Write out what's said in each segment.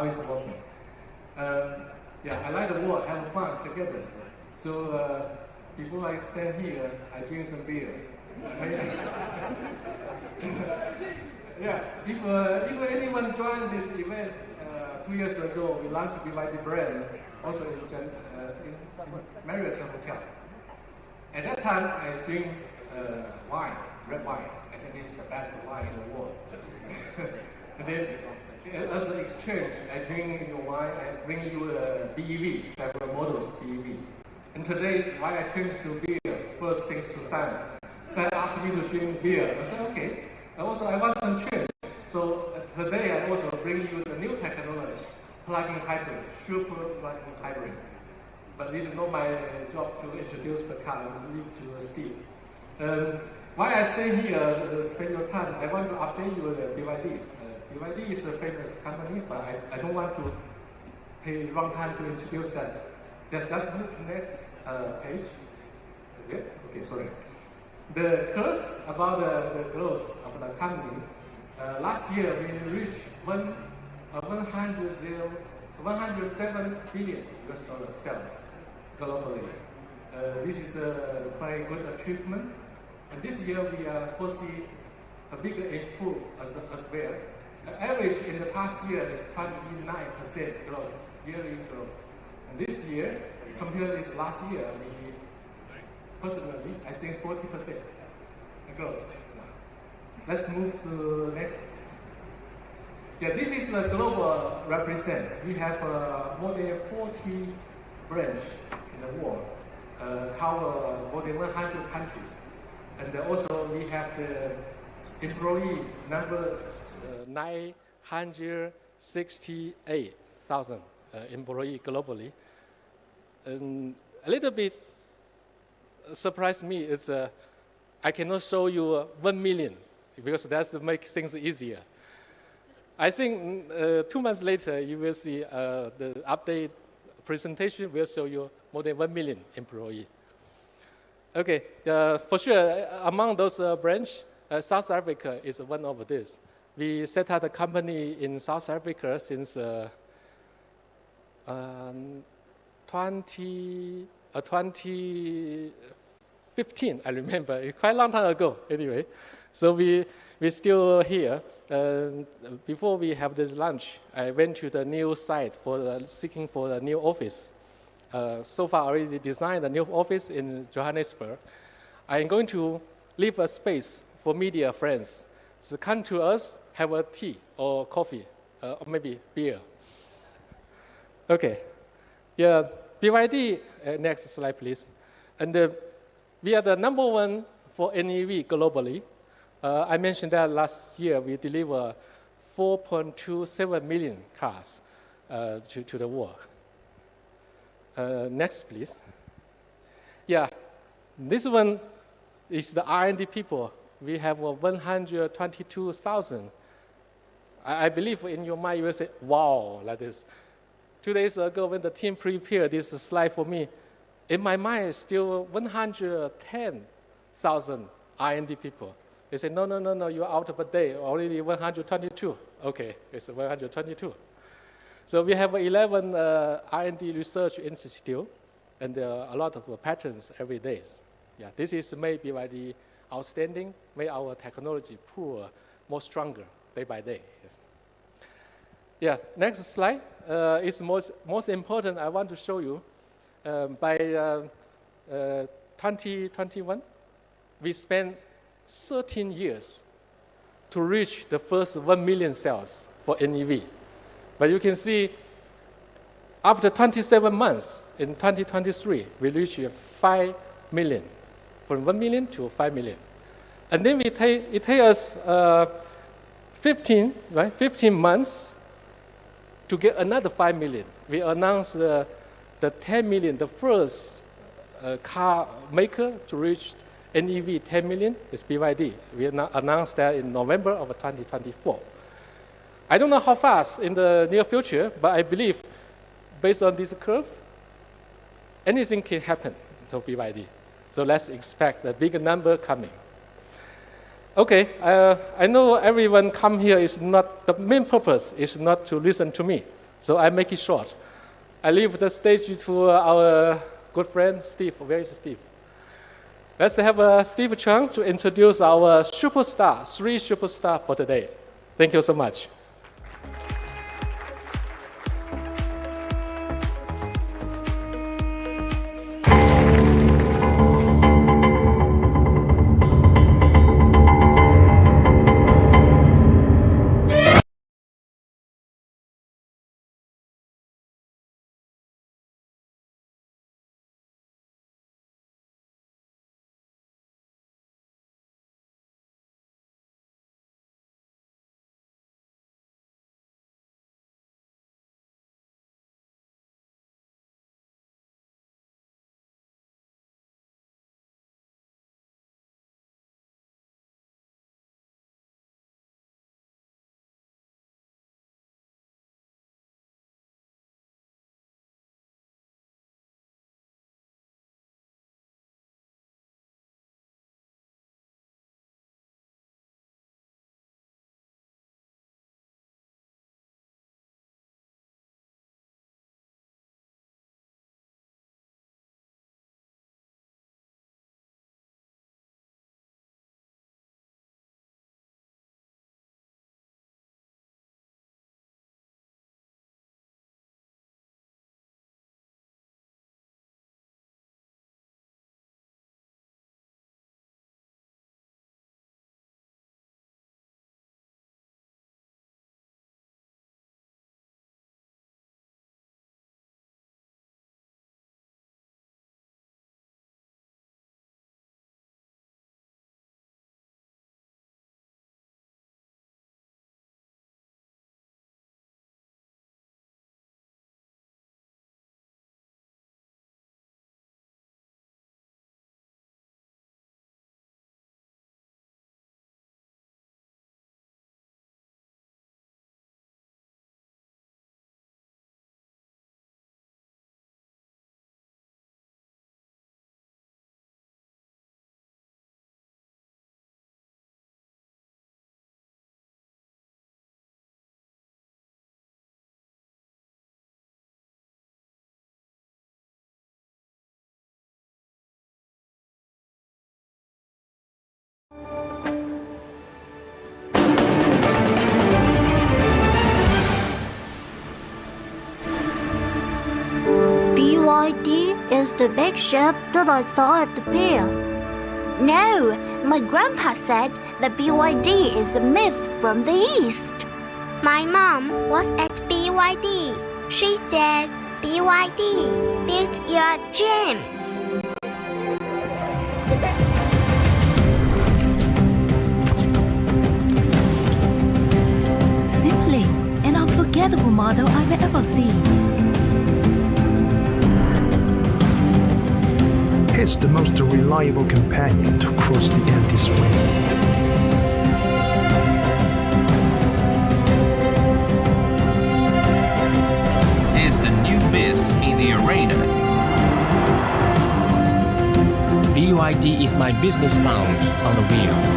it's working. Yeah, I like the word, have fun together. So before I stand here, I drink some beer. Yeah, if anyone joined this event 2 years ago, we launched BYD brand, also in Marriott Hotel. At that time, I drink wine, red wine. I said this is the best wine in the world. And then, as an exchange, I drink your wine, I bring you a BEV, several models BEV. And today, why I changed to beer? First things to Sam. Sam asked me to drink beer. I said, okay. And also, I want some change. So today, I also bring you the new technology, plug-in hybrid, super plug-in hybrid. But this is not my job to introduce the car. I will leave to Steve. Why I stay here, spend your time, I want to update you the BYD. BYD is a famous company, but I don't want to take long time to introduce that. Let's move to the next page. Is it? Okay, sorry. The curve about the growth of the company. Last year we reached 107 billion US dollar sales globally. This is a quite good achievement. And this year we foresee a bigger improvement as well. The average in the past year is 29% growth, yearly growth. And this year, compared with last year, personally, I think 40% growth. Let's move to next. Yeah, this is the global represent. We have more than 40 branches in the world, cover more than 100 countries. And also we have the employee numbers, 968,000 employees globally. A little bit surprised me is I cannot show you 1 million because that makes things easier. I think 2 months later you will see the update presentation will show you more than 1 million employees. Okay, for sure, among those branches, South Africa is one of these. We set up a company in South Africa since 2015, I remember. It's quite a long time ago, anyway. So we're still here. Before we have the lunch, I went to the new site seeking for a new office. So far, I already designed a new office in Johannesburg. I'm going to leave a space for media friends. So come to us, have a tea or coffee, or maybe beer. Okay. Yeah, BYD, next slide, please. And we are the #1 for NEV globally. I mentioned that last year we delivered 4.27 million cars to the world. Next, please. Yeah, this one is the R&D people. We have 122,000. I believe in your mind you will say, wow, like this. 2 days ago when the team prepared this slide for me, in my mind it's still 110,000 R&D people. They say, no, you're out of a day, already 122. Okay, it's 122. So we have 11 R&D research institute and a lot of patents every day. Yeah, this is made BYD outstanding, made our technology pool more stronger day by day. Yes. Yeah, next slide is most important. I want to show you by 2021, we spent 13 years to reach the first 1 million sales for NEV. But you can see after 27 months in 2023, we reached 5 million, from 1 million to 5 million. And then it takes us 15 months to get another 5 million. We announced the 10 million, the first car maker to reach NEV 10 million is BYD. We announced that in November of 2024. I don't know how fast in the near future, but I believe based on this curve, anything can happen to BYD. So let's expect a bigger number coming. Okay, I know everyone come here is not, the main purpose is not to listen to me. So I make it short. I leave the stage to our good friend, Steve. Where is Steve? Let's have Steve Chang to introduce our superstar, 3 superstars for today. Thank you so much. BYD is the big ship that I saw at the pier. No, my grandpa said that BYD is a myth from the East. My mom was at BYD. She said BYD built your dreams. Simply an unforgettable model I've ever seen. It's the most reliable companion to cross the Andes wind. Is the new beast in the arena. BYD is my business lounge on the wheels.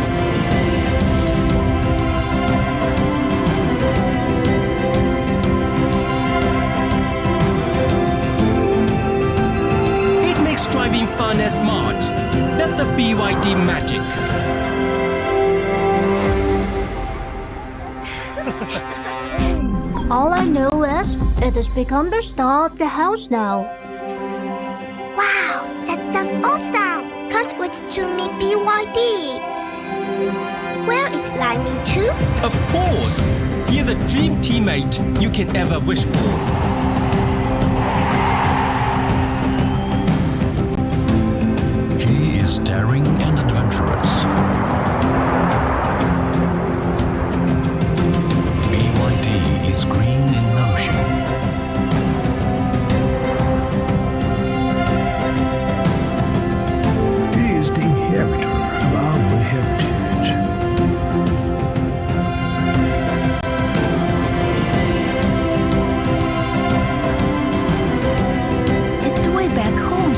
It makes driving fun and smart. That's the BYD magic. All I know is it has become the star of the house now. Wow, that sounds awesome! Can't wait to meet BYD. Will it like me too? Of course, you're the dream teammate you can ever wish for. He is daring and adventurous. BYD is green in motion. He is the inheritor of our heritage. It's the way back home.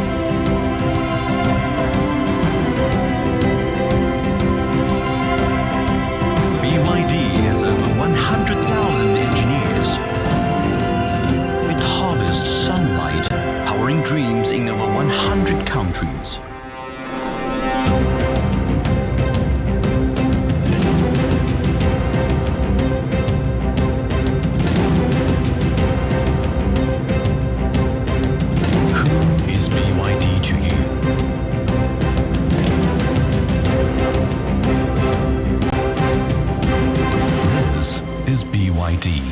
BYD.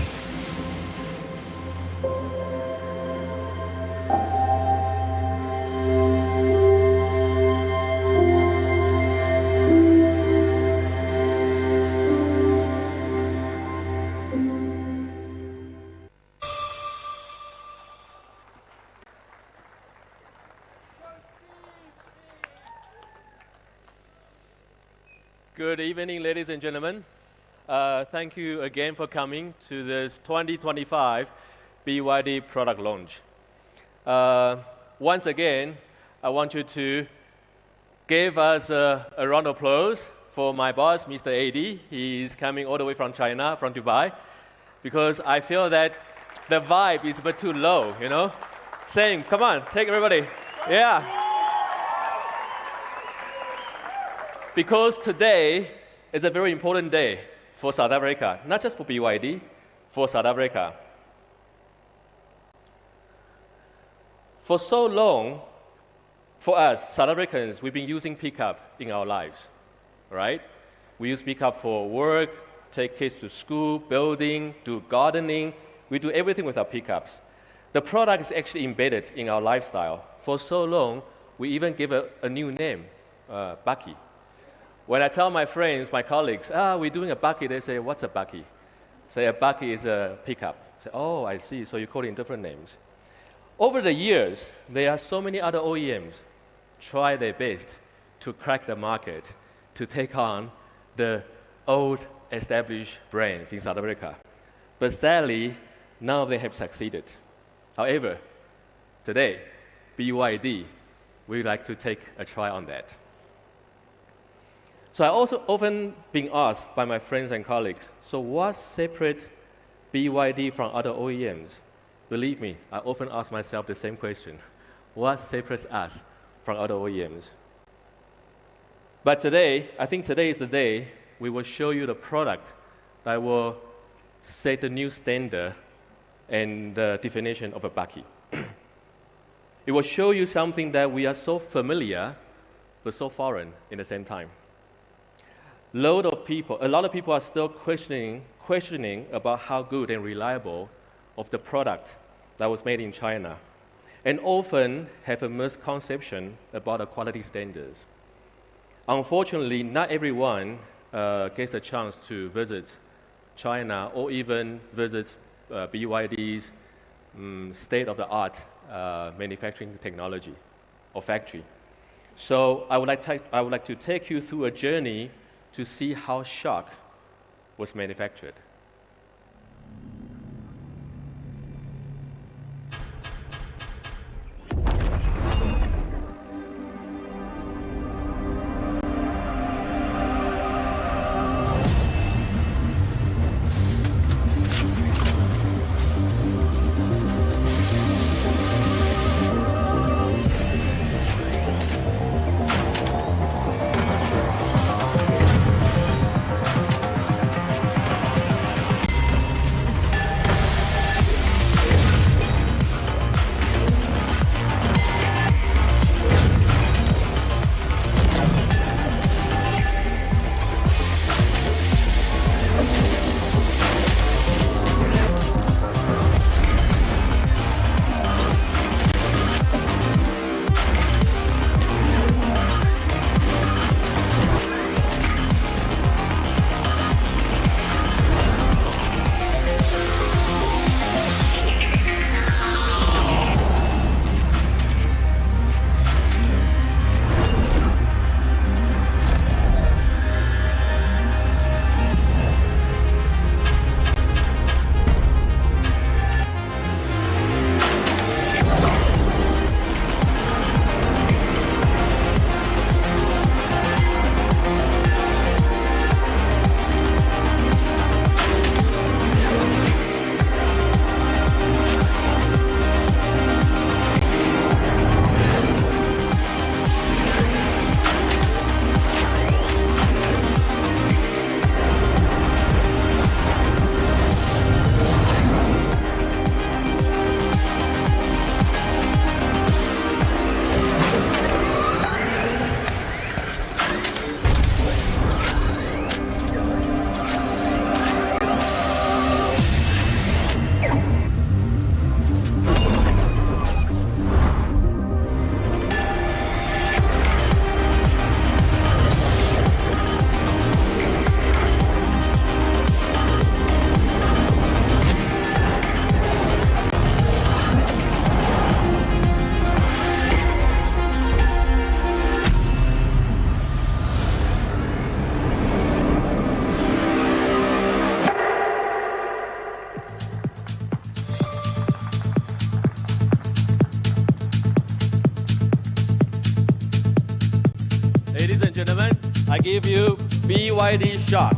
Good evening, ladies and gentlemen. Thank you again for coming to this 2025 BYD product launch. Once again, I want you to give us a round of applause for my boss, Mr. AD. He's coming all the way from China, from Dubai, because I feel that the vibe is a bit too low, you know? Same, come on, take everybody. Yeah. Because today is a very important day for South Africa, not just for BYD, for South Africa. For so long, for us, South Africans, we've been using pickup in our lives, right? We use pickup for work, take kids to school, building, do gardening. We do everything with our pickups. The product is actually embedded in our lifestyle. For so long, we even give a new name, Bakkie. When I tell my friends, my colleagues, we're doing a Bakkie, they say, what's a Bakkie? Say, a Bakkie is a pickup. Say, oh, I see, so you call it in different names. Over the years, there are so many other OEMs try their best to crack the market, to take on the old established brands in South Africa. But sadly, none of them have succeeded. However, today, BYD, we'd like to take a try on that. So I also often been asked by my friends and colleagues, so what separates BYD from other OEMs? Believe me, I often ask myself the same question. What separates us from other OEMs? But today, I think today is the day we will show you the product that will set the new standard and the definition of a Bakkie. It will show you something that we are so familiar, but so foreign in the same time. A lot of people are still questioning about how good and reliable of the product that was made in China, and often have a misconception about the quality standards. Unfortunately, not everyone gets a chance to visit China or even visit BYD's state-of-the-art manufacturing technology or factory. So I would like to take you through a journey to see how Shark was manufactured. give you BYD Shark.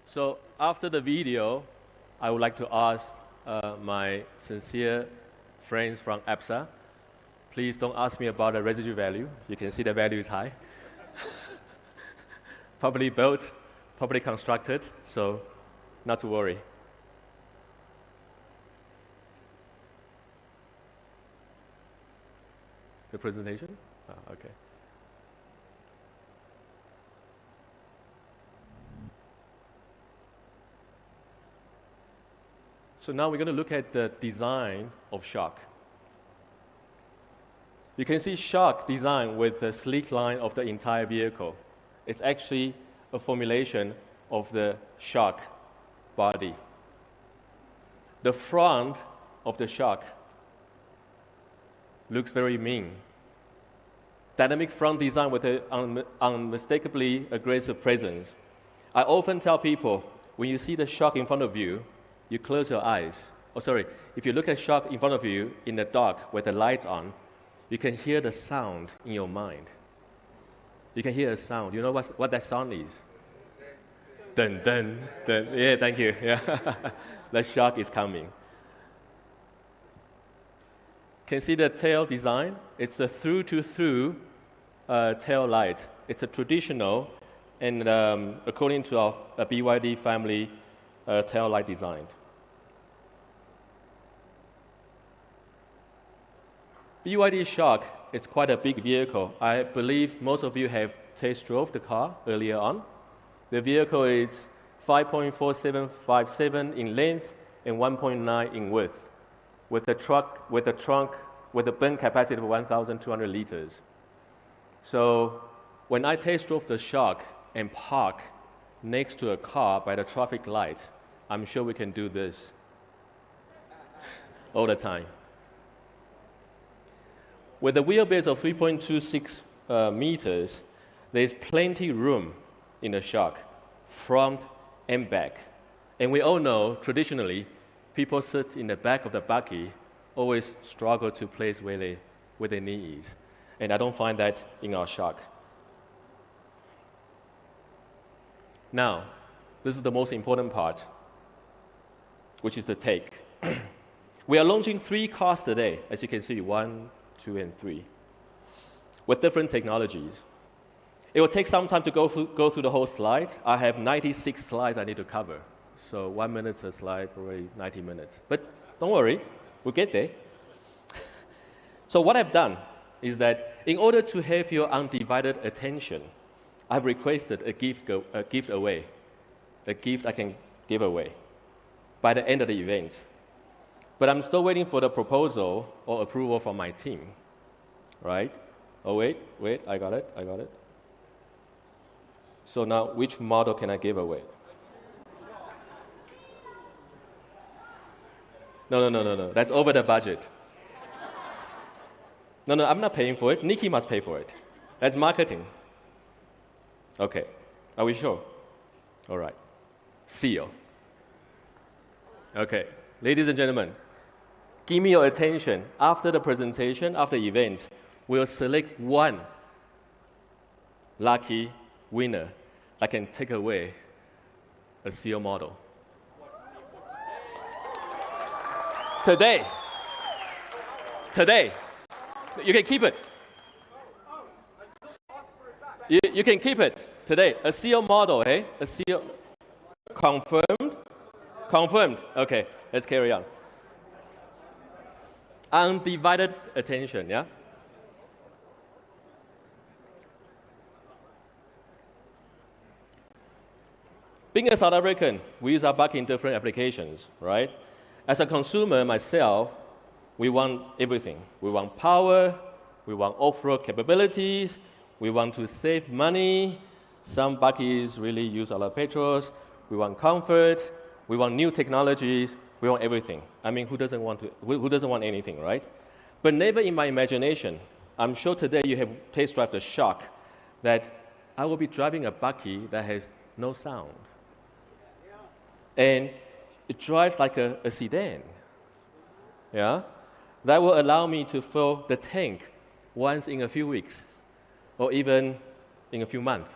So after the video, I would like to ask my sincere friends from APSA, please don't ask me about the residual value. You can see the value is high. Probably built, probably constructed, so not to worry. The presentation? Oh, okay. So now we're going to look at the design of Shark. You can see Shark design with the sleek line of the entire vehicle. It's actually a formulation of the Shark body. The front of the Shark looks very mean. Dynamic front design with an unmistakably aggressive presence. I often tell people, when you see the Shark in front of you, you close your eyes. Oh, sorry. If you look at Shark in front of you in the dark with the lights on, you can hear the sound in your mind. You can hear a sound. You know what that sound is? Dun, dun, dun. Yeah, thank you. Yeah. The Shark is coming. Can see the tail design? It's a through-to-through tail light. It's a traditional, and according to our BYD family, tail light design. BYD Shark is quite a big vehicle. I believe most of you have test drove the car earlier on. The vehicle is 5.4757 in length and 1.9 in width, with a trunk with a burn capacity of 1,200 liters. So when I test drove the Shark and park next to a car by the traffic light, I'm sure we can do this all the time. With a wheelbase of 3.26 meters, there's plenty room in the Shark, front and back. And we all know, traditionally, people sit in the back of the buggy, always struggle to place where their knee is. And I don't find that in our Shark. Now, this is the most important part, which is the take. We are launching 3 cars today, as you can see, 1, 2, and 3, with different technologies. It will take some time to go through the whole slide. I have 96 slides I need to cover. So 1 minute a slide, already 90 minutes. But don't worry, we'll get there. So what I've done is that in order to have your undivided attention, I've requested a gift I can give away by the end of the event. But I'm still waiting for the proposal or approval from my team, right? Oh, wait, I got it. So now, which model can I give away? No, that's over the budget. No, I'm not paying for it. Nikki must pay for it. That's marketing. Okay, are we sure? All right, seal. Okay, ladies and gentlemen, give me your attention. After the presentation, after the event, we'll select one lucky winner that can take away a seal model. Today, you can keep it. You can keep it today. A seal model, eh? A seal. Confirmed. Okay, let's carry on. Undivided attention, yeah? Being a South African, we use our buggy in different applications, right? As a consumer myself, we want everything. We want power, we want off-road capabilities, we want to save money. Some buggies really use a lot of petrols. We want comfort, we want new technologies, we want everything. I mean, who doesn't want anything, right? But never in my imagination, I'm sure today you have test drive the Shark, that I will be driving a bakkie that has no sound. And it drives like a sedan. Yeah? That will allow me to fill the tank once in a few weeks, or even in a few months.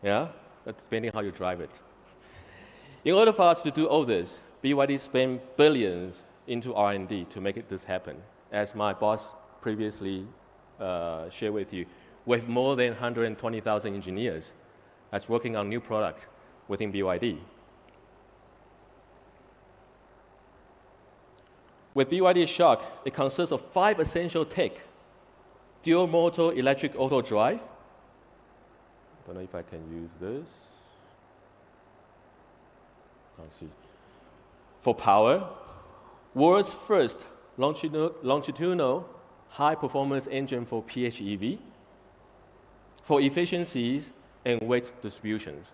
Yeah? Depending how you drive it. In order for us to do all this, BYD spent billions into R&D to make this happen. As my boss previously shared with you, with more than 120,000 engineers that's working on new products within BYD. With BYD Shock, it consists of 5 essential tech: dual motor electric auto drive. Don't know if I can use this. Can't see. For power, world's first longitudinal high-performance engine for PHEV. For efficiencies and weight distributions.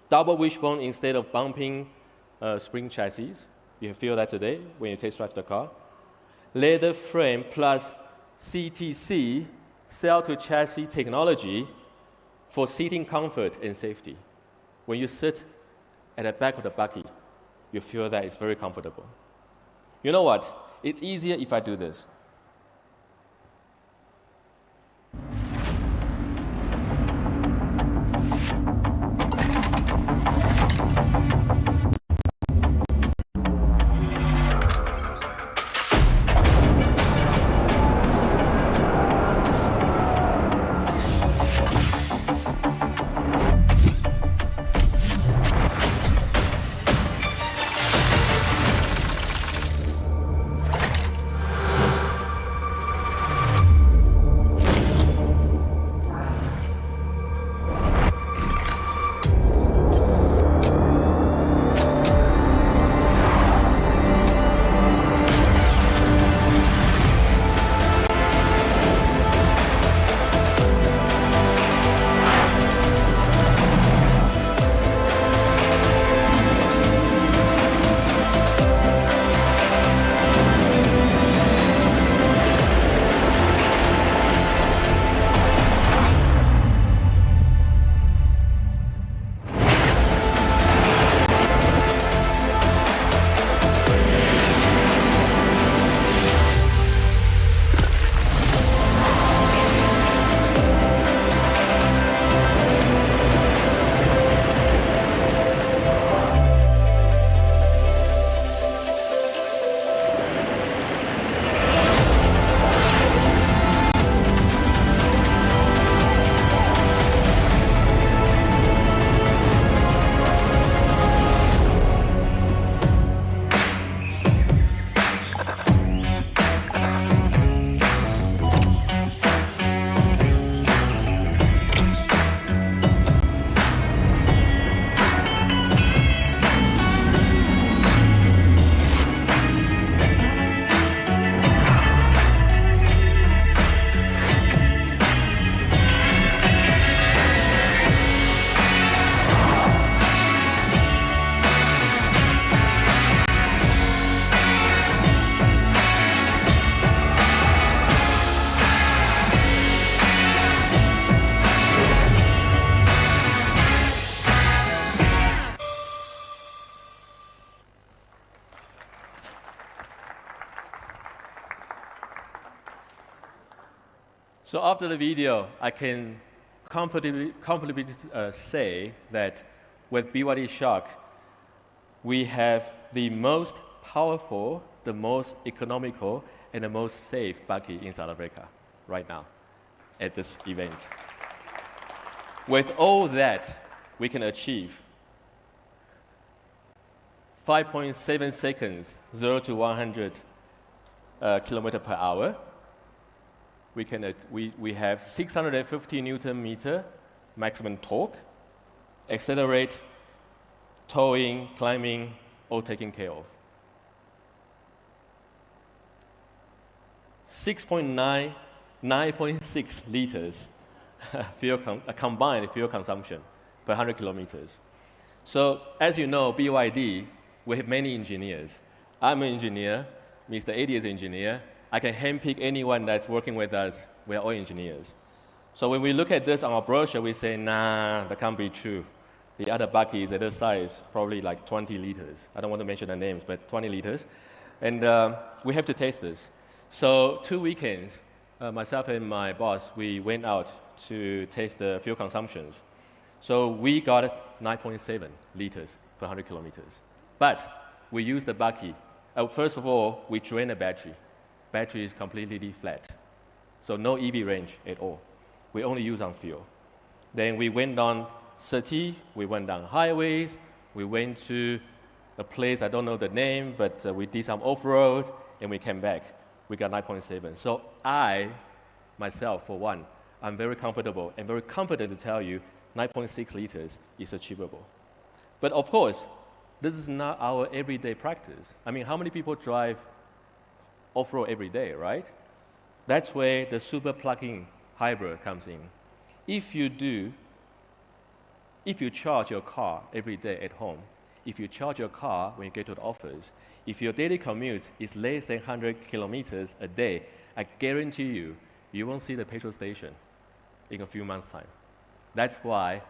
Double wishbone instead of bumping spring chassis. You feel that today when you test drive the car. Leather frame plus CTC, cell-to-chassis technology for seating comfort and safety. When you sit at the back of the bakkie, you feel that it's very comfortable. You know what? It's easier if I do this. So after the video, I can comfortably say that with BYD Shock, we have the most powerful, the most economical, and the most safe bakkie in South Africa right now at this event. With all that, we can achieve 5.7 seconds, 0 to 100 kilometer per hour. We have 650 Newton meter maximum torque, accelerate, towing, climbing, all taken care of. 9.6 liters combined fuel consumption per 100 kilometers. So as you know, BYD, we have many engineers. I'm an engineer, Mr. Eddie is an engineer. I can handpick anyone that's working with us. We are all engineers. So when we look at this on our brochure, we say, nah, that can't be true. The other bucky is at this size, probably like 20 liters. I don't want to mention the names, but 20 liters. And we have to taste this. So 2 weekends, myself and my boss, we went out to taste the fuel consumptions. So we got 9.7 liters per 100 kilometers. But we used the bucky. First of all, we drain the battery. Battery is completely flat. So no EV range at all. We only use on fuel. Then we went on city, we went down highways, we went to a place, I don't know the name, but we did some off-road, and we came back. We got 9.7. So I, myself, for one, I'm very comfortable and very confident to tell you 9.6 liters is achievable. But of course, this is not our everyday practice. I mean, how many people drive off-road every day, right? That's where the super plug-in hybrid comes in. If you charge your car every day at home, if you charge your car when you get to the office, if your daily commute is less than 100 kilometers a day, I guarantee you, you won't see the petrol station in a few months' time. That's why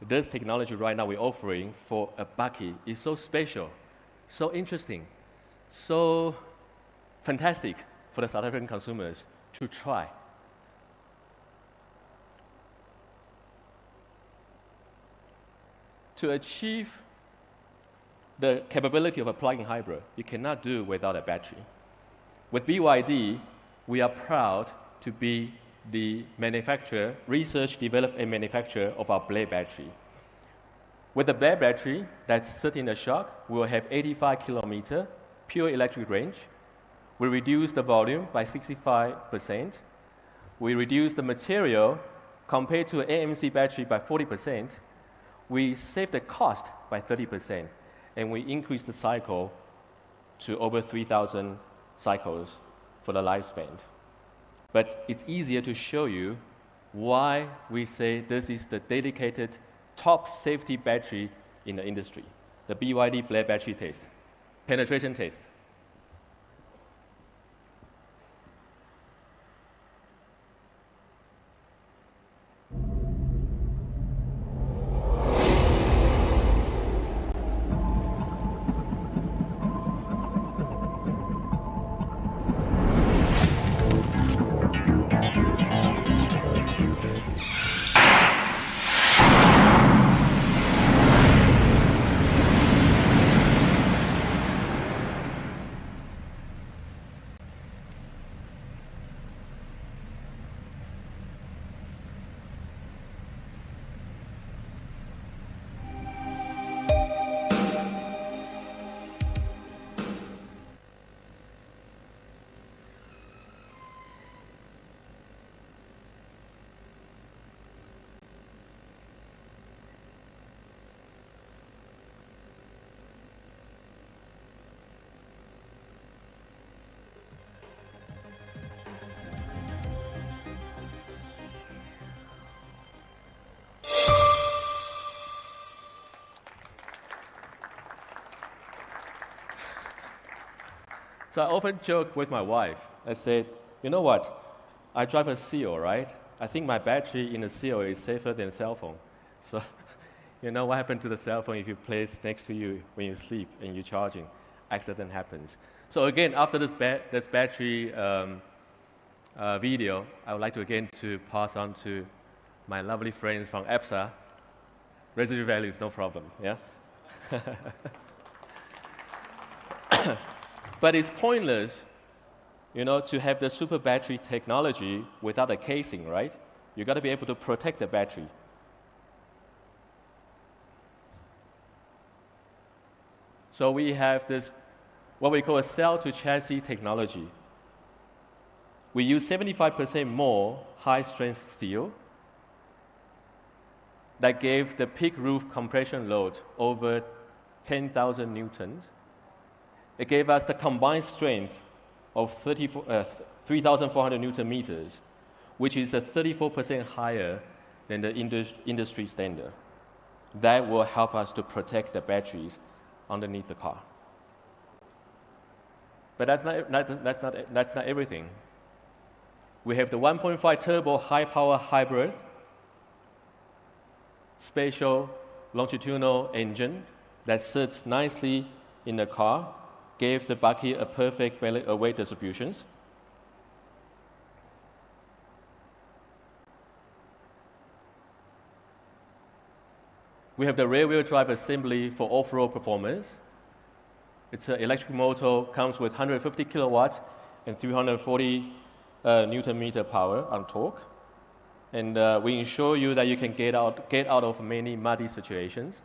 this technology right now we're offering for a bucky is so special, so interesting, so fantastic for the South African consumers to try. To achieve the capability of a plug-in hybrid, you cannot do without a battery. With BYD, we are proud to be the manufacturer, research, develop, and manufacture of our Blade battery. With the Blade battery that's sitting in the shock, we will have 85 kilometer pure electric range. We reduce the volume by 65%. We reduce the material compared to an AMC battery by 40%. We save the cost by 30%, and we increase the cycle to over 3,000 cycles for the lifespan. But it's easier to show you why we say this is the dedicated top safety battery in the industry, the BYD Blade battery test, penetration test. So I often joke with my wife. I said, you know what? I drive a Seal, right? I think my battery in a Seal is safer than a cell phone. So, you know what happened to the cell phone if you place next to you when you sleep and you're charging? Accident happens. So again, after this battery video, I would like to again to pass on to my lovely friends from EPSA. Residual value is no problem, yeah? But it's pointless, you know, to have the super battery technology without a casing, right? You got to be able to protect the battery. So we have this, what we call a cell-to-chassis technology. We use 75% more high-strength steel that gave the peak roof compression load over 10,000 newtons. It gave us the combined strength of 3,400 newton meters, which is 34% higher than the industry standard. That will help us to protect the batteries underneath the car. But that's not everything. We have the 1.5 turbo high-power hybrid, spatial longitudinal engine that sits nicely in the car, gave the bakkie a perfect weight distribution. We have the rear-wheel drive assembly for off-road performance. It's an electric motor, comes with 150 kilowatts and 340 Newton-meter power on torque. And we ensure you that you can get out of many muddy situations.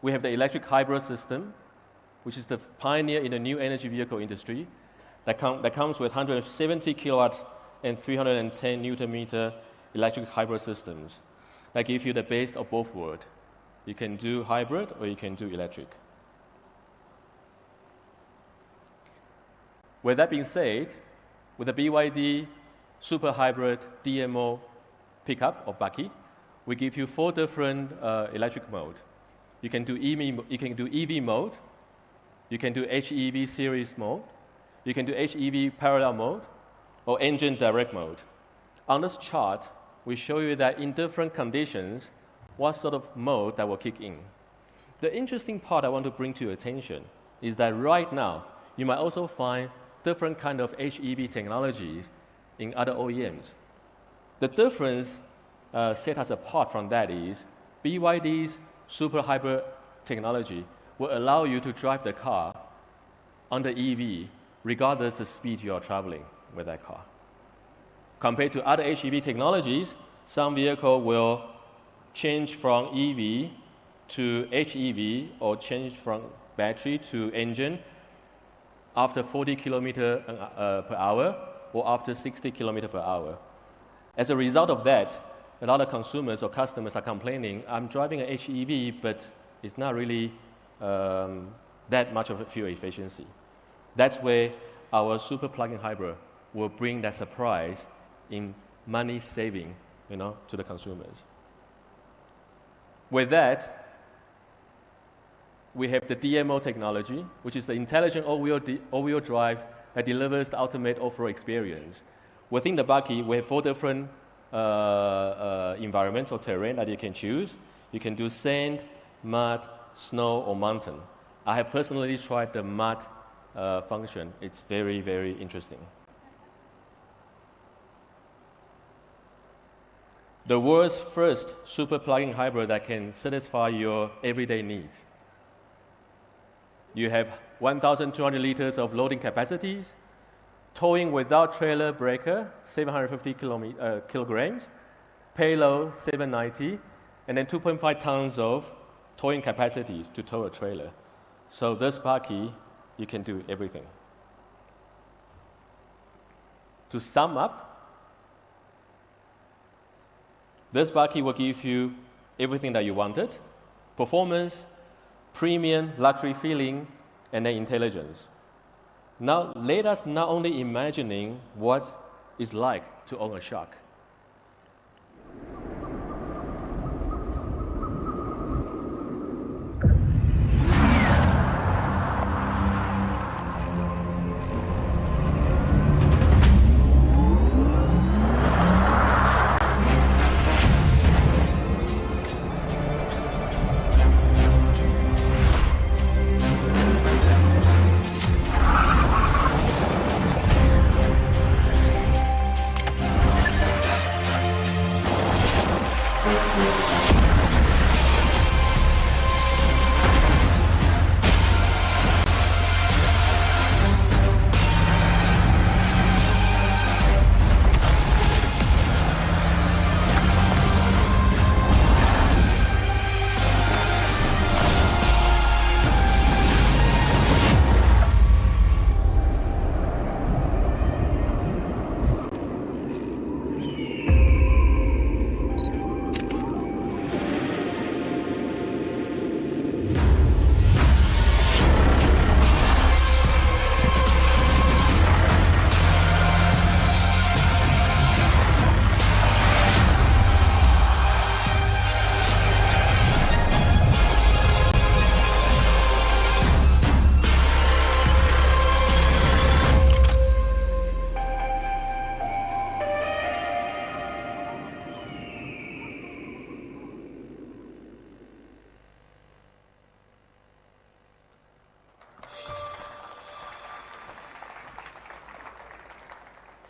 We have the electric hybrid system, which is the pioneer in the new energy vehicle industry, that comes with 170 kilowatts and 310 Newton-meter electric hybrid systems that give you the best of both worlds. You can do hybrid or you can do electric. With that being said, with the BYD Super Hybrid DMO pickup or bakkie, we give you 4 different electric modes. You can do EV mode, you can do HEV series mode, you can do HEV parallel mode, or engine direct mode. On this chart, we show you that in different conditions, what sort of mode that will kick in. The interesting part I want to bring to your attention is that right now, you might also find different kind of HEV technologies in other OEMs. The difference set us apart from that is BYD's super hybrid technology will allow you to drive the car on the EV regardless of the speed you are traveling with that car. Compared to other HEV technologies, some vehicle will change from EV to HEV or change from battery to engine after 40 kilometers per hour or after 60 kilometers per hour. As a result of that, a lot of consumers or customers are complaining, I'm driving an HEV, but it's not really that much of a fuel efficiency. That's where our super plug-in hybrid will bring that surprise in money saving, to the consumers. With that, we have the DMO technology, which is the intelligent all-wheel drive that delivers the ultimate off-road experience. Within the bakkie, we have 4 different environmental terrain that you can choose. You can do sand, mud, snow, or mountain. I have personally tried the mud function. It's very, very interesting. The world's first super plug-in hybrid that can satisfy your everyday needs. You have 1,200 liters of loading capacities, towing without trailer breaker, 750 kilograms, payload 790, and then 2.5 tons of towing capacities to tow a trailer. So this bakkie, you can do everything. To sum up, this bakkie will give you everything that you wanted: performance, premium, luxury feeling, and then intelligence. Now, let us not only imagining what it's like to own a shark.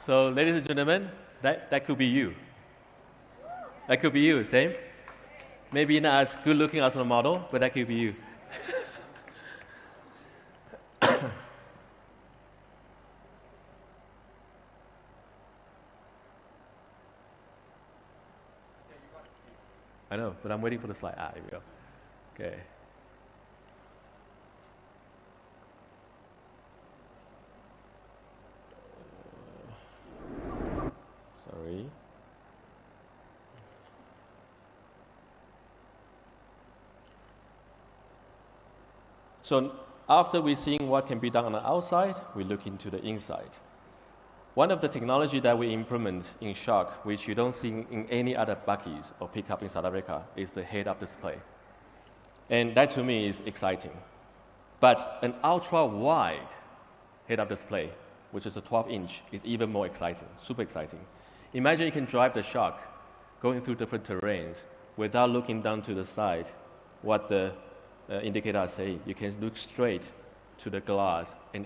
So, ladies and gentlemen, that could be you. That could be you, same? Maybe not as good looking as the model, but that could be you. I know, but I'm waiting for the slide. Here we go. Okay. Sorry. So after we've seen what can be done on the outside, we look into the inside. One of the technology that we implement in Shock, which you don't see in any other buckies or pickup in South Africa, is the head-up display. And that to me is exciting. But an ultra-wide head-up display, which is a 12-inch, is even more exciting, super exciting. Imagine you can drive the Shock going through different terrains without looking down to the side, what the indicator is saying. You can look straight to the glass, and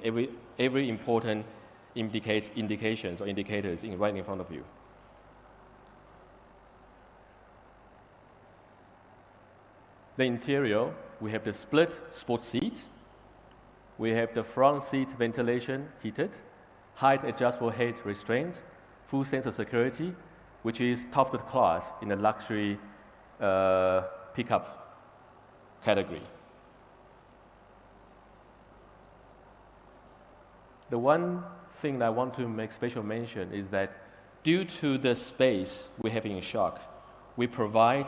every important indications or indicators right in front of you. The interior, we have the split sports seat. We have the front seat ventilation heated, height adjustable head restraints, full sensor security, which is top of the class in the luxury pickup category. The one thing that I want to make special mention is that due to the space we have in Shock, we provide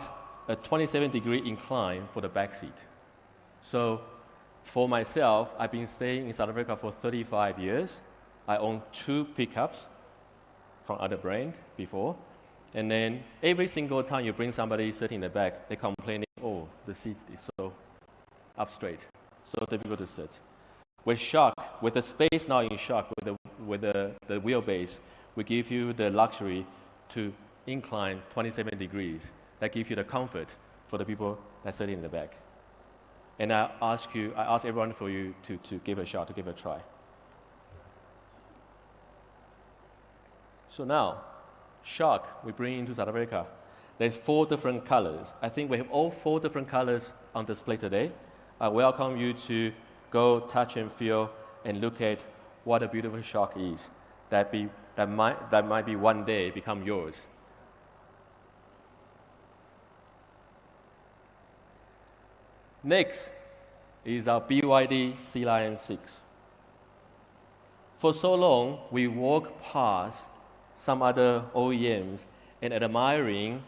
a 27-degree incline for the back seat. So for myself, I've been staying in South Africa for 35 years. I own 2 pickups from other brand before. And then every single time you bring somebody sitting in the back, they're complaining, oh, the seat is so up straight, so difficult to sit. With Shock, with the space now in Shock, with the wheelbase, we give you the luxury to incline 27 degrees. That gives you the comfort for the people that sit in the back. And I ask everyone for you to give a shot, to give a try. So now, Shock, we bring into South Africa. There's 4 different colors. I think we have all 4 different colors on display today. I welcome you to go touch and feel and look at what a beautiful Shock is. That might be one day become yours. Next is our BYD Sealion 6. For so long, we walk past some other OEMs and admiring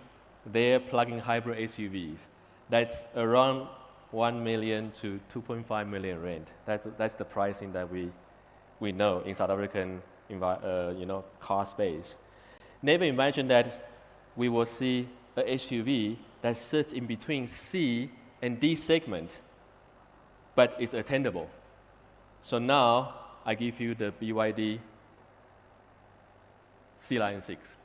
their plug-in hybrid SUVs. That's around 1 million to 2.5 million rand. That's the pricing that we know in South African car space. Never imagine that we will see a SUV that sits in between C and D segment, but it's attainable. So now I give you the BYD Sealion 6.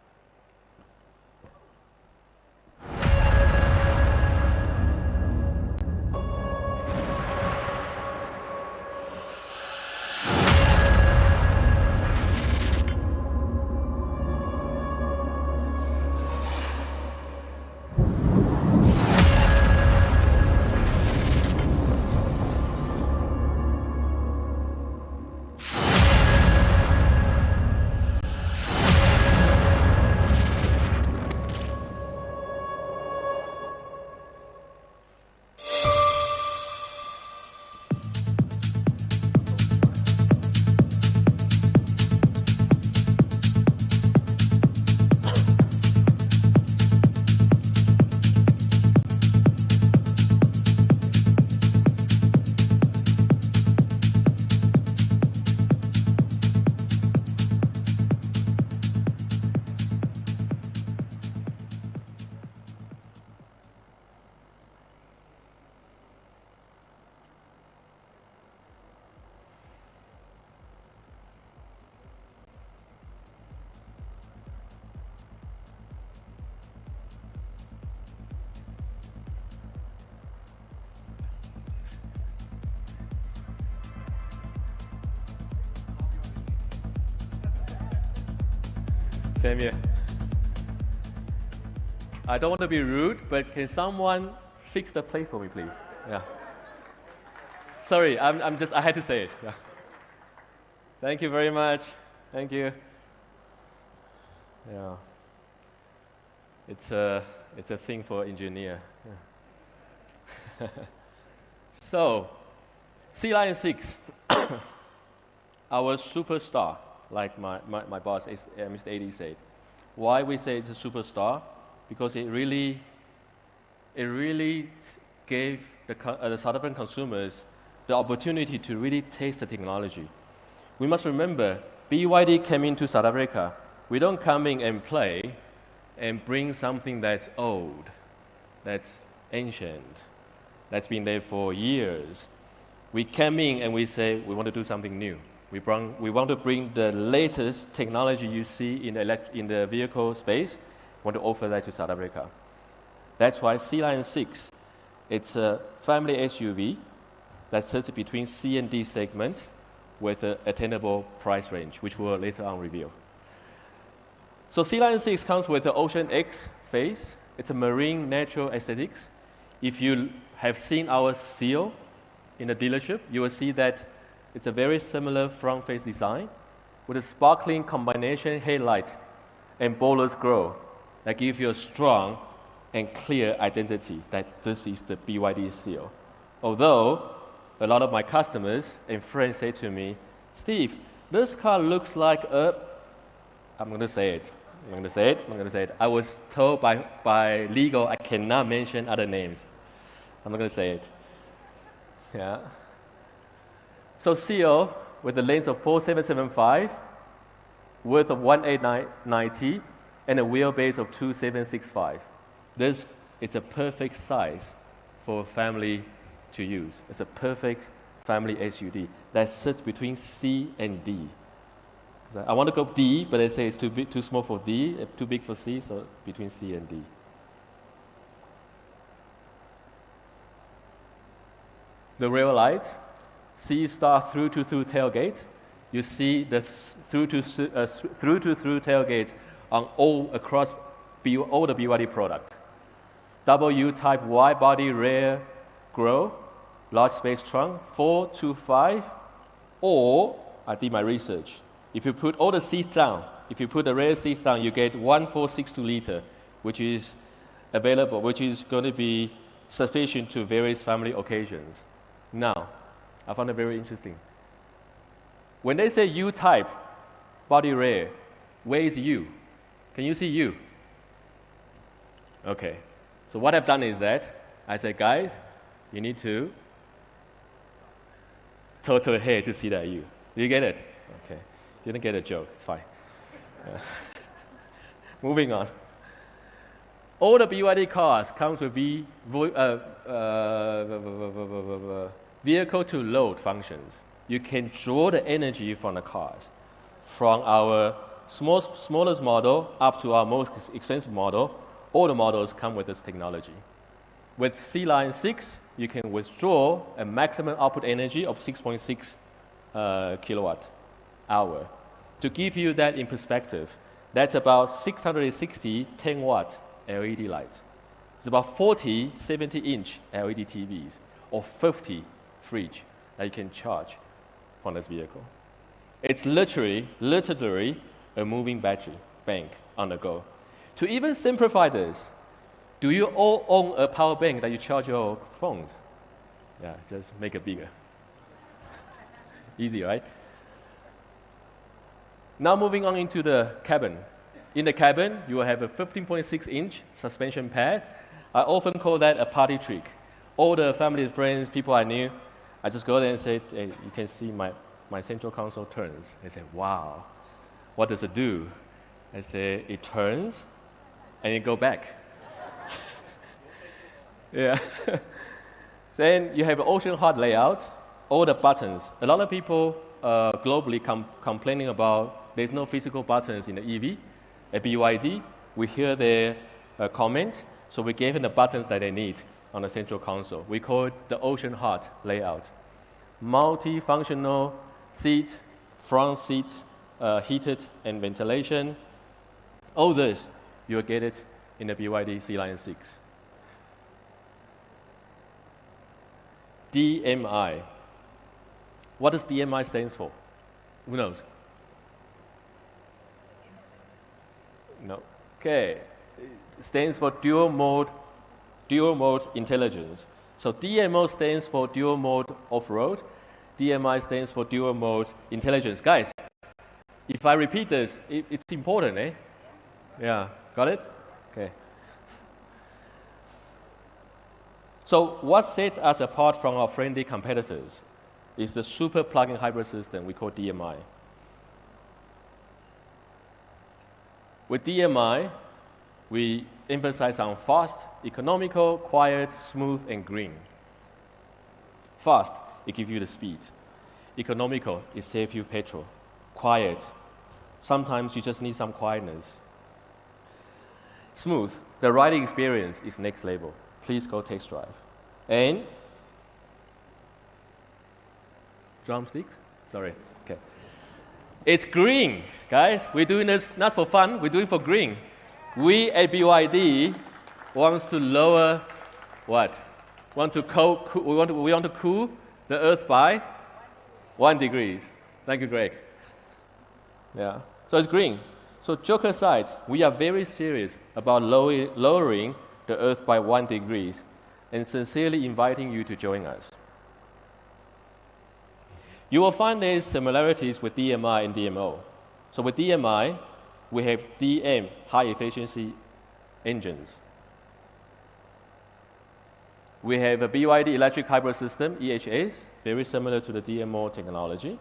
Same here. I don't want to be rude, but can someone fix the plate for me, please? Yeah. Sorry, I had to say it. Yeah. Thank you very much. Thank you. Yeah. It's a thing for engineer. Yeah. So, Sealion 6, our superstar, like my boss, Mr. AD said. Why we say it's a superstar? Because it really gave the South African consumers the opportunity to really taste the technology. We must remember, BYD came into South Africa. We don't come in and play and bring something that's old, that's ancient, that's been there for years. We came in and we say, we want to do something new. We want to bring the latest technology you see in the vehicle space. We want to offer that to South Africa. That's why Sealion 6, it's a family SUV that sits between C and D segment with an attainable price range, which we'll later on reveal. So Sealion 6 comes with the Ocean X face. It's a marine natural aesthetics. If you have seen our Seal in the dealership, you will see that it's a very similar front face design with a sparkling combination headlight and bolus grille that give you a strong and clear identity that this is the BYD Seal. Although a lot of my customers and friends say to me, Steve, this car looks like a... I'm going to say it. I was told by legal I cannot mention other names. I'm not going to say it. Yeah. So Seal, with a length of 4775, width of 1890, and a wheelbase of 2765. This is a perfect size for a family to use. It's a perfect family SUV that sits between C and D. I want to go D, but they say it's too small for D, too big for C, so between C and D. The rear light, C star through to through tailgate. You see the through to through tailgate on all the BYD products. W type wide body rear grille, large space trunk, 425, or I did my research. If you put all the seats down, if you put the rear seats down, you get 1.462 liter, which is available, which is going to be sufficient to various family occasions. Now, I found it very interesting. When they say U-type body rear, where is U? Can you see U? Okay. So what I've done is that I said, guys, you need to tilt your head to see that U. Do you get it? Okay. Didn't get a joke. It's fine. Moving on. All the BYD cars comes with vehicle to load functions. You can draw the energy from the cars, from our smallest model up to our most expensive model. All the models come with this technology. With Sealion 6, you can withdraw a maximum output energy of 6.6 kilowatt hour. To give you that in perspective, that's about 660 10-watt LED lights. It's about 40 70-inch LED TVs or 50 fridge that you can charge from this vehicle. It's literally a moving battery bank on the go. To even simplify this, do you all own a power bank that you charge your phones? Yeah, just make it bigger. Easy, right? Now moving on into the cabin. In the cabin, you will have a 15.6-inch suspension pad. I often call that a party trick. All the family and friends, people I knew, I just go there and say, hey, you can see my central console turns. They say, wow, what does it do? I say, it turns and it goes back. Yeah. Then you have an ocean heart layout, all the buttons. A lot of people globally complaining about there's no physical buttons in the EV. At BYD, we hear their comment, so we gave them the buttons that they need on the central console. We call it the ocean heart layout. Multi-functional seat, front seat, heated and ventilation, All this, you'll get it in the BYD Sealion 6. DMI. What does DMI stand for? Who knows? No. Okay. It stands for dual mode intelligence. So DMO stands for dual mode off-road. DMI stands for dual mode intelligence. Guys, if I repeat this, it's important, eh? Yeah, got it? Okay. So what sets us apart from our friendly competitors is the super plug-in hybrid system we call DMI. With DMI, we emphasize on fast, economical, quiet, smooth, and green. Fast, it gives you the speed. Economical, it saves you petrol. Quiet, sometimes you just need some quietness. Smooth, the riding experience is next level. Please go test drive. And drumsticks? Sorry. Okay. It's green, guys. We're doing this not for fun. We're doing it for green. We at BYD wants to lower what? We want to cool the Earth by 1 degree. Thank you, Greg. Yeah. So it's green. So joke aside, we are very serious about lowering the Earth by 1 degree and sincerely inviting you to join us. You will find there's similarities with DMI and DMO. So with DMI, we have DM, high efficiency engines. We have a BYD electric hybrid system, EHS, very similar to the DMO technology.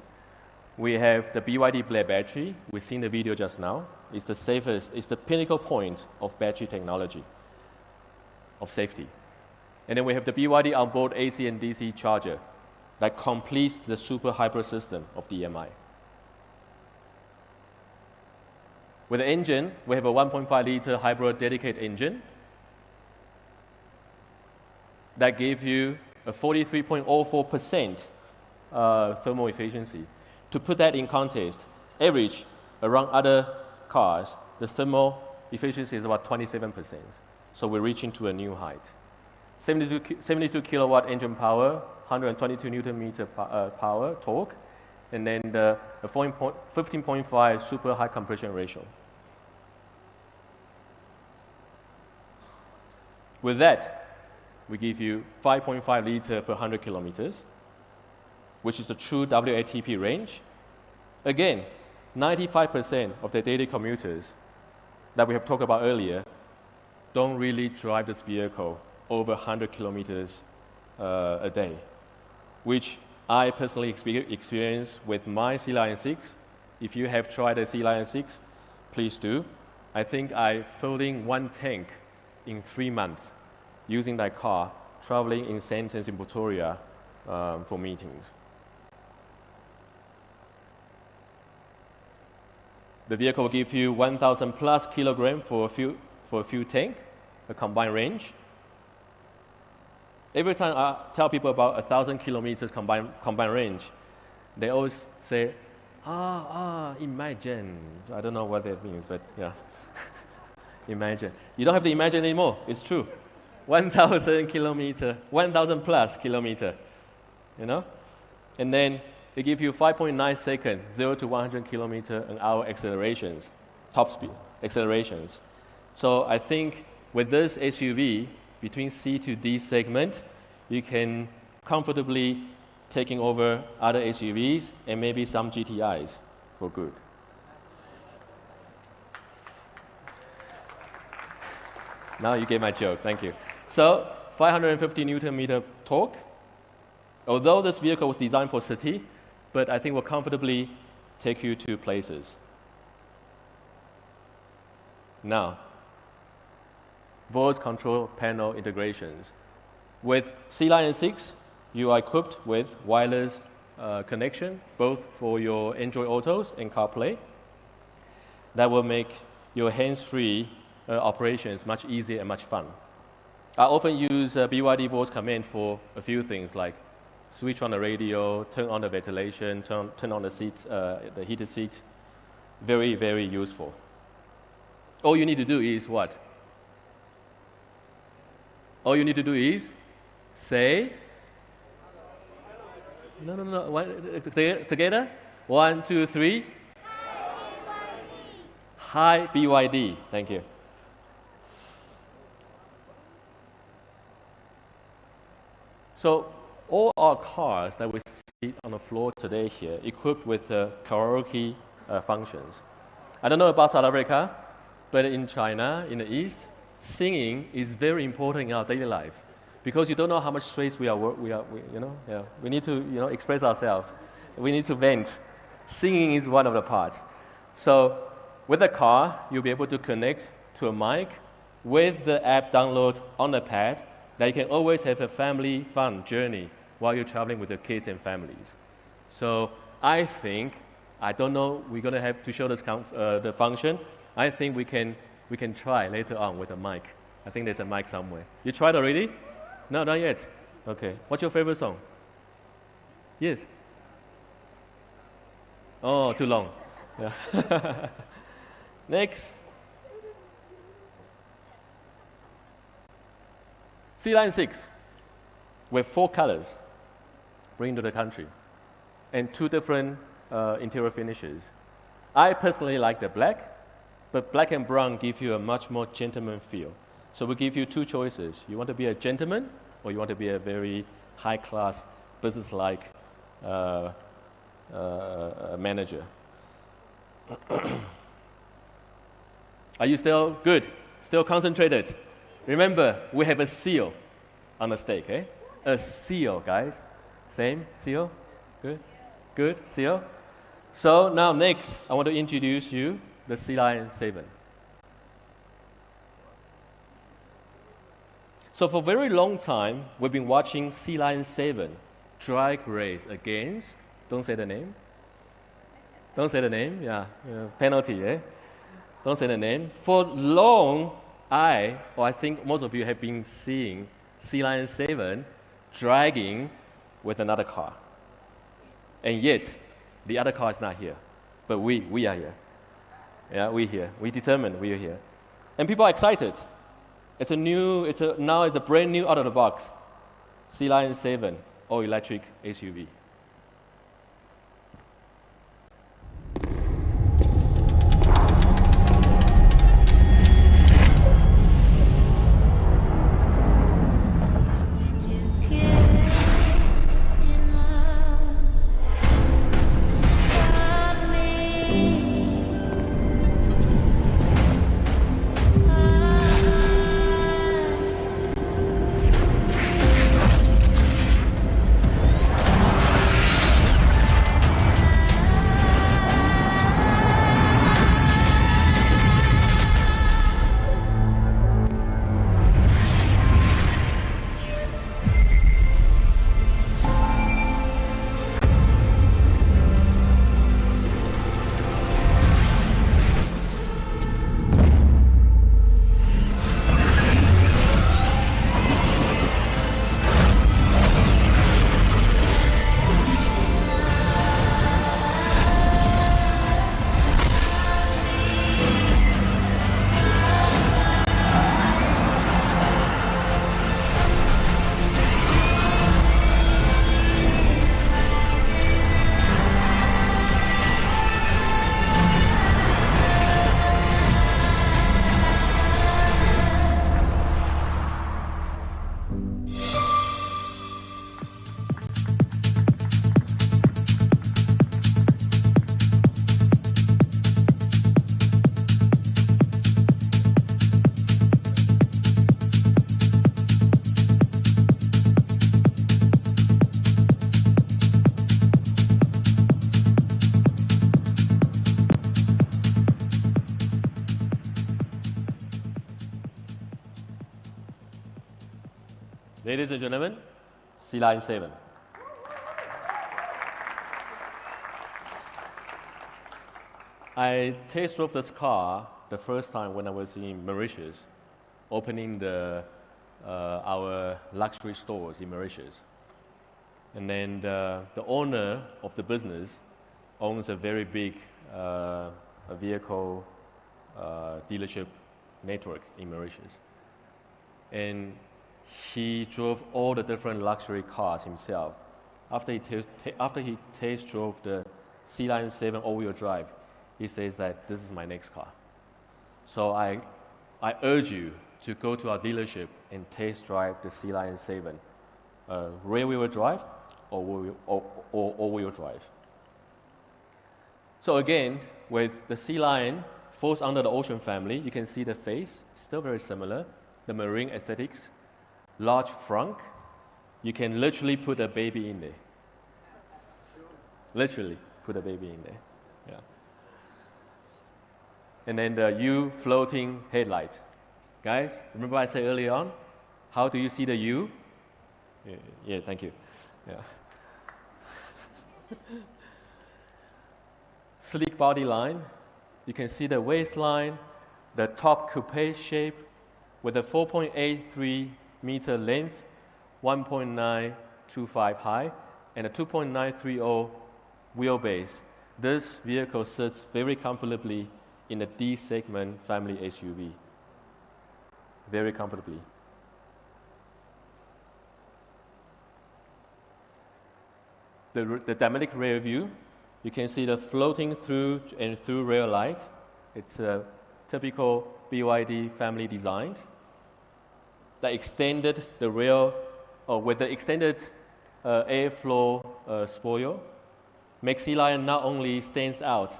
We have the BYD Black battery. We've seen the video just now. It's the safest, it's the pinnacle point of battery technology, of safety. And then we have the BYD onboard AC and DC charger that completes the super hybrid system of DMI. With the engine, we have a 1.5-liter hybrid dedicated engine that gives you a 43.04% thermal efficiency. To put that in context, average around other cars, the thermal efficiency is about 27%. So we're reaching to a new height. 72 kilowatt engine power, 122 Newton meter power, torque, and then the 15.5 super high compression ratio. With that, we give you 5.5 liter per 100 kilometers, which is the true WLTP range. Again, 95% of the daily commuters that we have talked about earlier don't really drive this vehicle over 100 kilometers a day, which I personally experienced with my Sealion 6. If you have tried the Sealion 6, please do. I think I filled in 1 tank in 3 months using that car, traveling in Sentence in Pretoria for meetings. The vehicle will give you 1,000 plus kilogram for a fuel tank, a combined range. Every time I tell people about 1,000 kilometers combined range, they always say, imagine. So I don't know what that means, but yeah, imagine. You don't have to imagine anymore. It's true. 1,000 kilometer, 1,000 plus kilometer, you know? And then they give you 5.9 seconds, 0 to 100 kilometer an hour accelerations, top speed accelerations. So I think with this SUV, between C to D segment, you can comfortably taking over other SUVs and maybe some GTIs for good. Now you get my joke, thank you. So 550 Newton meter torque. Although this vehicle was designed for city, but I think will comfortably take you to places. Now, voice control panel integrations. With Sealion 6, you are equipped with wireless connection, both for your Android Autos and CarPlay. That will make your hands-free operations much easier and much fun. I often use BYD voice command for a few things like switch on the radio, turn on the ventilation, turn on the seats, the heated seat. Very, very useful. All you need to do is what? All you need to do is say, no. Together? 1, 2, 3. Hi, BYD. Thank you. So all our cars that we see on the floor today here, equipped with karaoke functions. I don't know about South Africa, but in China, in the East, singing is very important in our daily life, because you don't know how much stress we need to express ourselves. We need to vent. Singing is one of the parts. So with a car, you'll be able to connect to a mic with the app download on the pad, that you can always have a family fun journey while you're traveling with your kids and families. So I think, I don't know, we're going to have to show this the function. I think we can try later on with a mic. I think there's a mic somewhere. You tried already? No, not yet. Okay. What's your favorite song? Yes. Oh, too long. Yeah. Next. Sealion 6 with 4 colors bring to the country and 2 different interior finishes. I personally like the black, but black and brown give you a much more gentleman feel. So we give you 2 choices. You want to be a gentleman, or you want to be a very high-class, business-like manager. Are you still good? Still concentrated? Remember, we have a seal on the steak, eh? A seal, guys. Same, seal? Good? Good, seal? So now next, I want to introduce you the Sealion 7. So for a very long time, we've been watching Sealion 7 drag race against, don't say the name. Don't say the name, yeah, penalty, eh? Don't say the name. For long, I think most of you have been seeing Sealion 7 dragging with another car. And yet, the other car is not here. But we are here. Yeah, we're here. We determined we are here. And people are excited. Now it's a brand new out-of-the-box Sealion 7 all-electric SUV. Ladies and gentlemen, Sealion 7. I test drove this car the first time when I was in Mauritius, opening our luxury stores in Mauritius. And then the owner of the business owns a very big vehicle dealership network in Mauritius. And he drove all the different luxury cars himself. After he test drove the Sealion 7 all-wheel drive, he says that this is my next car. So I urge you to go to our dealership and test drive the Sealion 7, rear-wheel drive or all-wheel drive. So again, with the Sealion falls under the Ocean family, you can see the face, still very similar, the marine aesthetics, large frunk. You can literally put a baby in there. Literally put a baby in there. Yeah. And then the U floating headlight. Guys, remember I said earlier on, how do you see the U? Yeah, thank you. Yeah. Sleek body line. You can see the waistline, the top coupe shape with a 4.83 meter length, 1.925 high, and a 2.930 wheelbase. This vehicle sits very comfortably in the D segment family SUV. Very comfortably. The dynamic rear view, you can see the floating through and through rear light. It's a typical BYD family design. That extended the rear, or with the extended airflow spoiler, makes Sealion not only stands out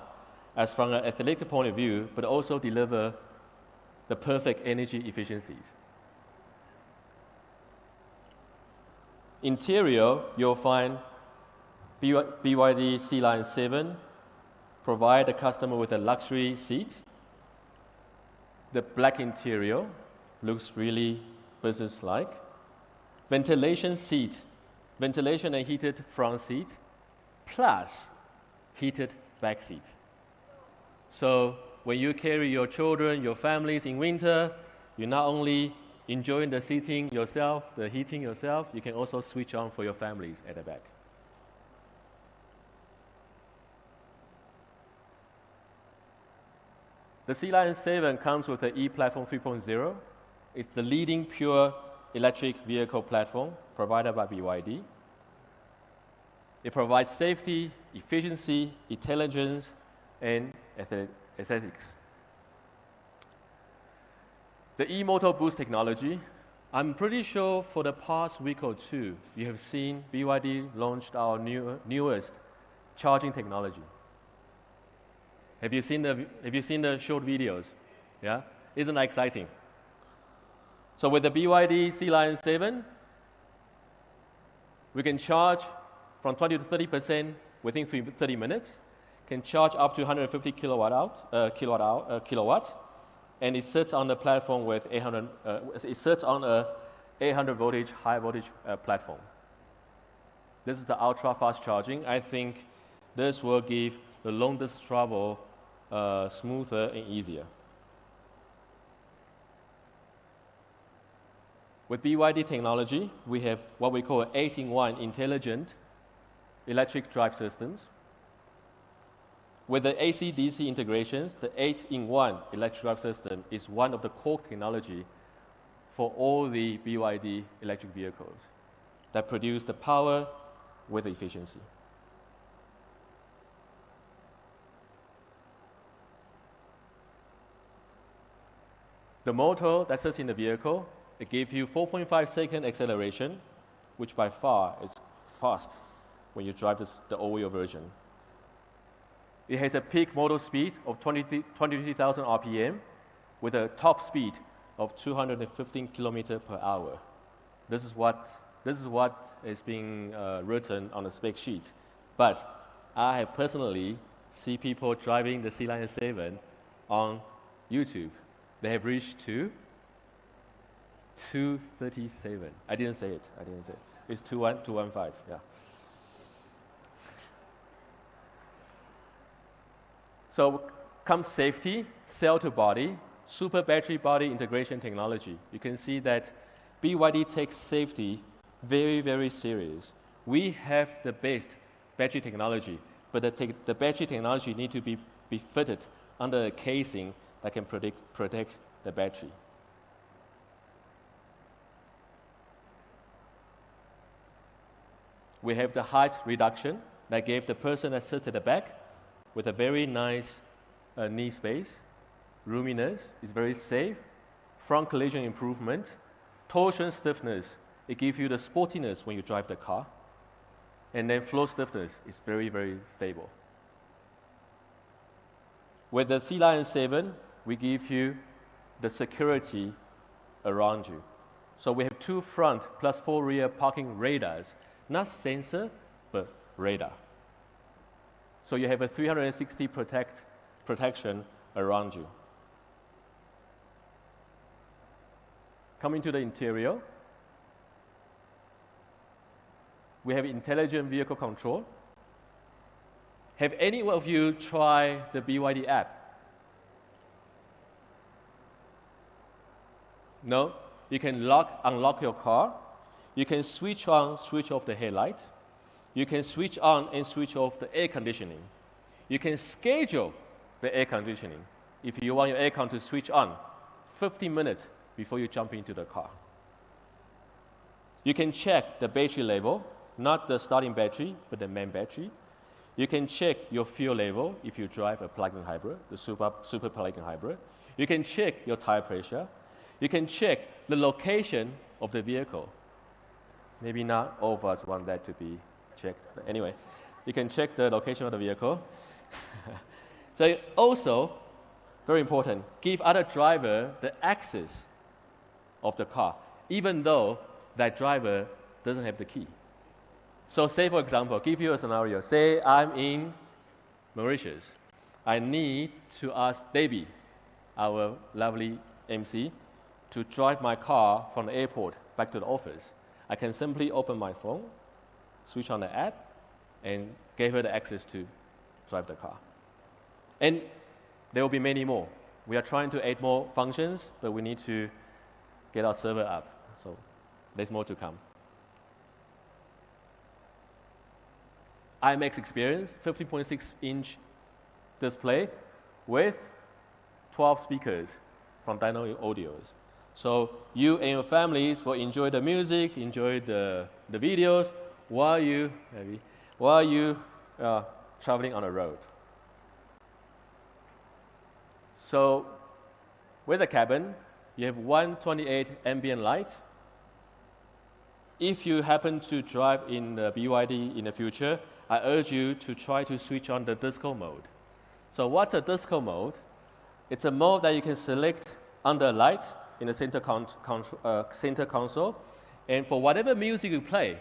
as from an athletic point of view, but also deliver the perfect energy efficiencies. Interior, you'll find BYD Sealion 7 provide the customer with a luxury seat. The black interior looks really business-like. Ventilation seat, ventilation and heated front seat, plus heated back seat. So when you carry your children, your families in winter, you're not only enjoying the seating yourself, the heating yourself, you can also switch on for your families at the back. The Sealion 7 comes with the E-Platform 3.0. It's the leading pure electric vehicle platform provided by BYD. It provides safety, efficiency, intelligence, and aesthetics. The e-motor boost technology, I'm pretty sure for the past week or two, you have seen BYD launched our newest charging technology. Have you seen the short videos? Yeah? Isn't that exciting? So with the BYD Sealion 7, we can charge from 20 to 30% within 30 minutes, can charge up to 150 kilowatt, and it sits on the platform with 800. It sits on a 800 voltage, high voltage platform. This is the ultra fast charging. I think this will give the long distance travel smoother and easier. With BYD technology, we have what we call 8-in-1 intelligent electric drive systems. With the AC-DC integrations, the 8-in-1 electric drive system is one of the core technology for all the BYD electric vehicles that produce the power with efficiency. The motor that sits in the vehicle, it gives you 4.5-second acceleration, which by far is fast when you drive the all-wheel version. It has a peak motor speed of 23,000 RPM with a top speed of 215 km per hour. This is what is being written on the spec sheet. But I have personally seen people driving the Sealion 7 on YouTube. They have reached to 237. I didn't say it. It's 215, yeah. So comes safety, cell-to-body, super battery body integration technology. You can see that BYD takes safety very, very serious. We have the best battery technology, but the battery technology need to be fitted under a casing that can protect the battery. We have the height reduction that gave the person that sits at the back with a very nice knee space, roominess, is very safe, front collision improvement, torsion stiffness, it gives you the sportiness when you drive the car, and then floor stiffness is very, very stable. With the Sealion 7, we give you the security around you. So we have 2 front plus 4 rear parking radars, not sensor, but radar. So you have a 360 protection around you. Coming to the interior, we have intelligent vehicle control. Have any of you tried the BYD app? No? You can unlock your car. You can switch on, switch off the headlight. You can switch on and switch off the air conditioning. You can schedule the air conditioning. If you want your aircon to switch on 15 minutes before you jump into the car. You can check the battery level, not the starting battery, but the main battery. You can check your fuel level if you drive a plug-in hybrid, the super plug-in hybrid. You can check your tire pressure. You can check the location of the vehicle. Maybe not all of us want that to be checked. But anyway, you can check the location of the vehicle. So also, very important, give other driver the access of the car, even though that driver doesn't have the key. So say, for example, give you a scenario. Say I'm in Mauritius. I need to ask Debbie, our lovely MC, to drive my car from the airport back to the office. I can simply open my phone, switch on the app, and give her the access to drive the car. And there will be many more. We are trying to add more functions, but we need to get our server up. So there's more to come. IMAX experience, 15.6-inch display with 12 speakers from Dino Audios. So you and your families will enjoy the music, enjoy the videos while you traveling on the road. So with the cabin, you have 128 ambient light. If you happen to drive in the BYD in the future, I urge you to try to switch on the disco mode. So what's a disco mode? It's a mode that you can select under light in the center console, and for whatever music you play,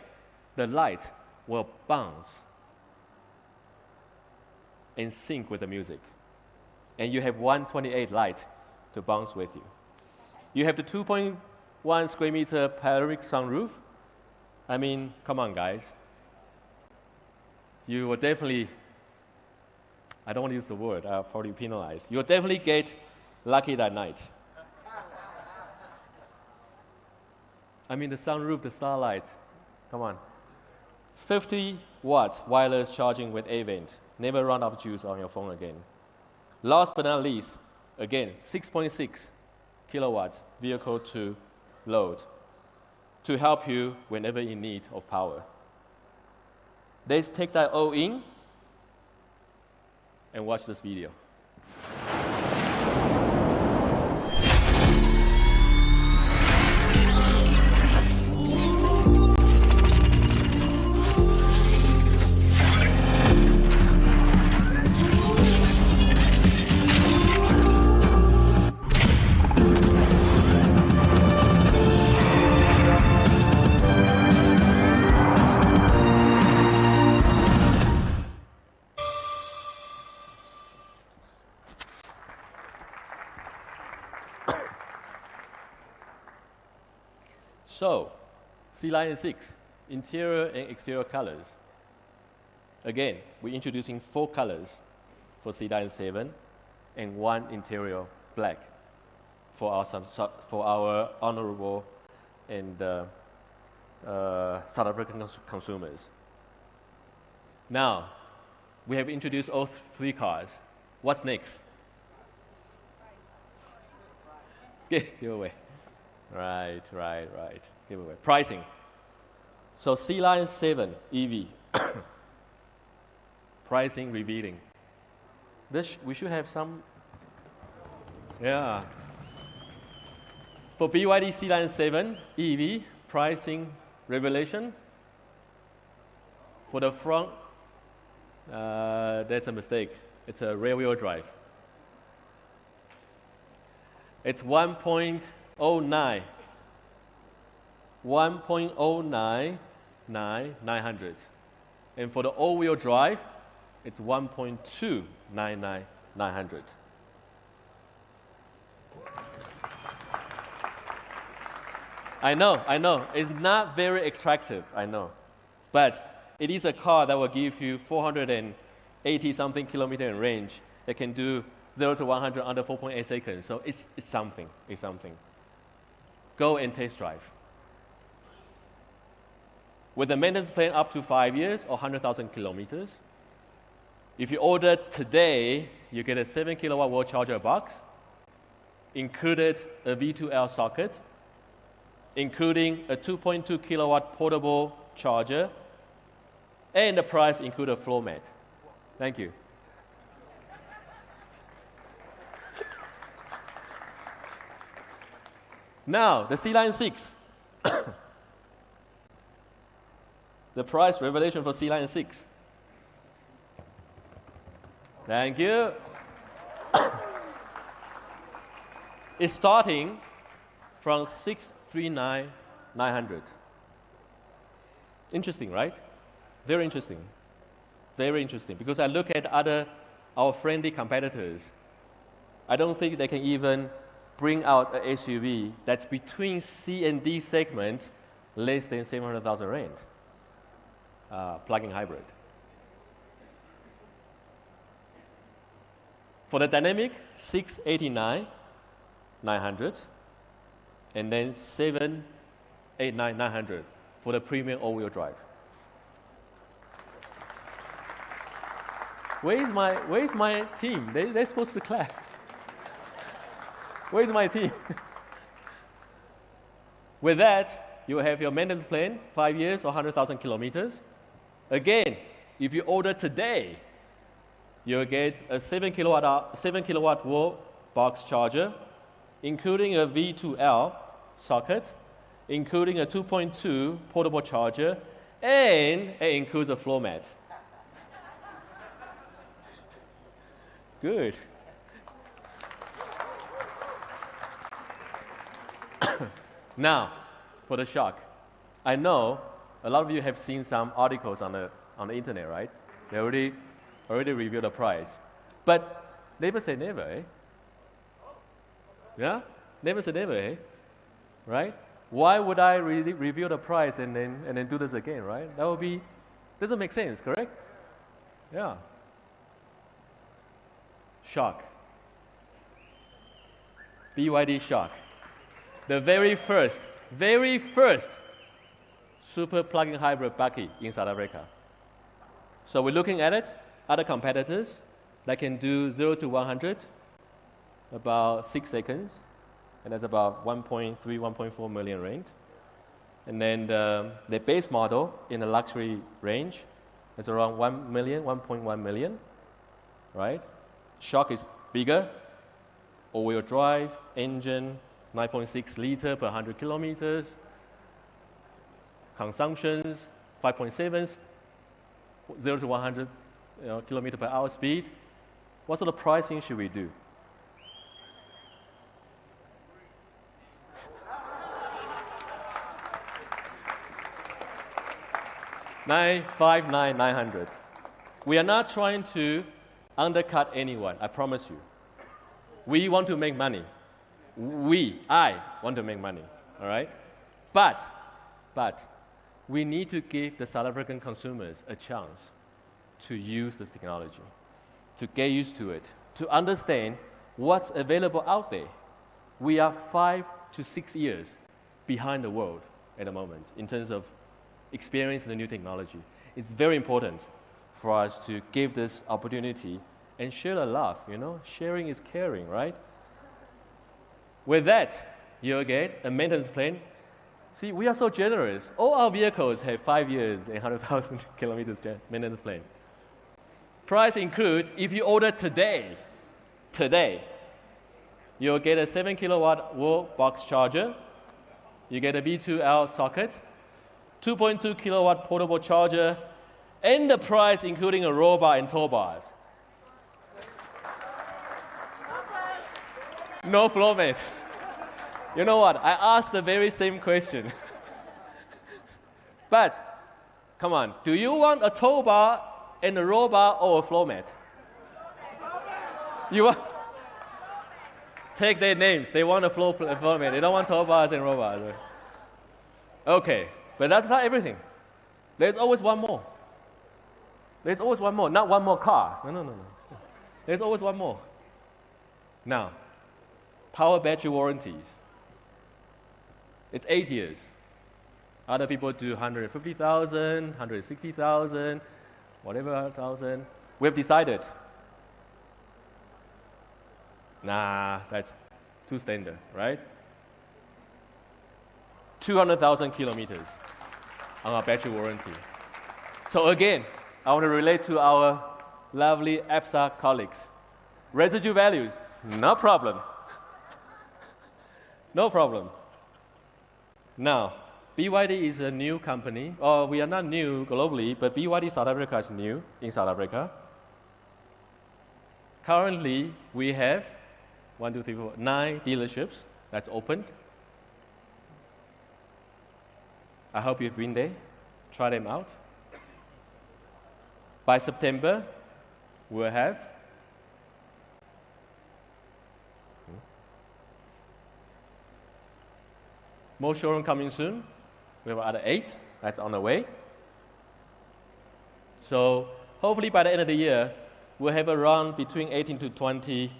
the light will bounce in sync with the music. And you have 128 light to bounce with you. You have the 2.1 square meter panoramic sunroof. I mean, come on, guys. You will definitely, I don't want to use the word, I'll probably penalize. You'll definitely get lucky that night. I mean, the sunroof, the starlight, come on. 50 watts wireless charging with A-vent. Never run out of juice on your phone again. Last but not least, again, 6.6 kilowatt vehicle to load to help you whenever in need of power. Let's take that all in and watch this video. So, Sealion 6, interior and exterior colors. Again, we're introducing 4 colors for Sealion 7 and 1 interior black for our honorable and South African consumers. Now, we have introduced all 3 cars. What's next? Giveaway. Right. Giveaway. Pricing. So Sealion 7 EV. Pricing revealing. We should have some. Yeah. For BYD Sealion 7 EV, pricing revelation. For the front, there's a mistake. It's a rear-wheel drive. It's 1.09. 1.099900. And for the all-wheel drive, it's 1.299900. I know. It's not very attractive, I know. But it is a car that will give you 480-something kilometer in range. It can do 0 to 100 under 4.8 seconds. So it's something. Go and test drive. With a maintenance plan up to 5 years or 100,000 kilometers. If you order today, you get a 7 kilowatt wall charger box, included a V2L socket, including a 2.2 kilowatt portable charger, and the price includes a floor mat. Thank you. Now, the Sealion 6. The price revelation for Sealion 6. Thank you. It's starting from 639,900. Interesting, right? Very interesting. Very interesting. Because I look at our friendly competitors, I don't think they can even bring out an SUV that's between C and D segment, less than 700,000 rand. Plug-in hybrid. For the dynamic, 689,900, and then 789,900 for the premium all-wheel drive. Where's my team? They're supposed to clap. Where's my team? With that, you have your maintenance plan, 5 years or 100,000 kilometers. Again, if you order today, you'll get a 7 kilowatt wall box charger, including a V2L socket, including a 2.2 portable charger, and it includes a floor mat. Good. Now, for the shock. I know a lot of you have seen some articles on the internet, right? They already revealed the price. But never say never, eh? Yeah? Never say never, eh? Right? Why would I really reveal the price and then do this again, right? That would be, doesn't make sense, correct? Yeah. Shock. BYD shock. The very first super plug-in hybrid bakkie in South Africa. So we're looking at it, other competitors that can do 0 to 100 about 6 seconds, and that's about 1.3, 1.4 million rand. And then the base model in the luxury range is around 1 million, 1.1 million, right? Shock is bigger, all-wheel drive, engine, 9.6 liter per 100 kilometers, consumptions, 5.7, 0 to 100 kilometer per hour speed. What sort of pricing should we do? $959,900. We are not trying to undercut anyone, I promise you. We want to make money. I want to make money, all right? But we need to give the South African consumers a chance to use this technology, to get used to it, to understand what's available out there. We are 5 to 6 years behind the world at the moment in terms of experiencing the new technology. It's very important for us to give this opportunity and share the love, you know? Sharing is caring, right? With that, you'll get a maintenance plan. See, we are so generous. All our vehicles have 5 years and 100,000 kilometers maintenance plan. Price include, if you order today, you'll get a 7 kilowatt wall box charger, you get a V2L socket, 2.2 kilowatt portable charger, and the price including a roll bar and tow bars. No floor mat. You know what? I asked the very same question. But, come on, do you want a tow bar and a roll bar or a floor mat? You want? Take their names. They want a floor mat. They don't want tow bars and roll bars. Okay, but that's not everything. There's always one more. There's always one more. Not one more car. No. There's always one more. Now, power battery warranties. It's 8 years. Other people do 150,000, 160,000, whatever thousand. We've decided, nah, that's too standard, right? 200,000 kilometers on our battery warranty. So again, I want to relate to our lovely APSA colleagues. Residual values, no problem. No problem. Now, BYD is a new company. We are not new globally, but BYD South Africa is new in South Africa. Currently, we have 9 dealerships that's opened. I hope you've been there. Try them out. By September, we'll have more showroom coming soon. We have other 8 that's on the way. So hopefully by the end of the year, we'll have around between 18 to 20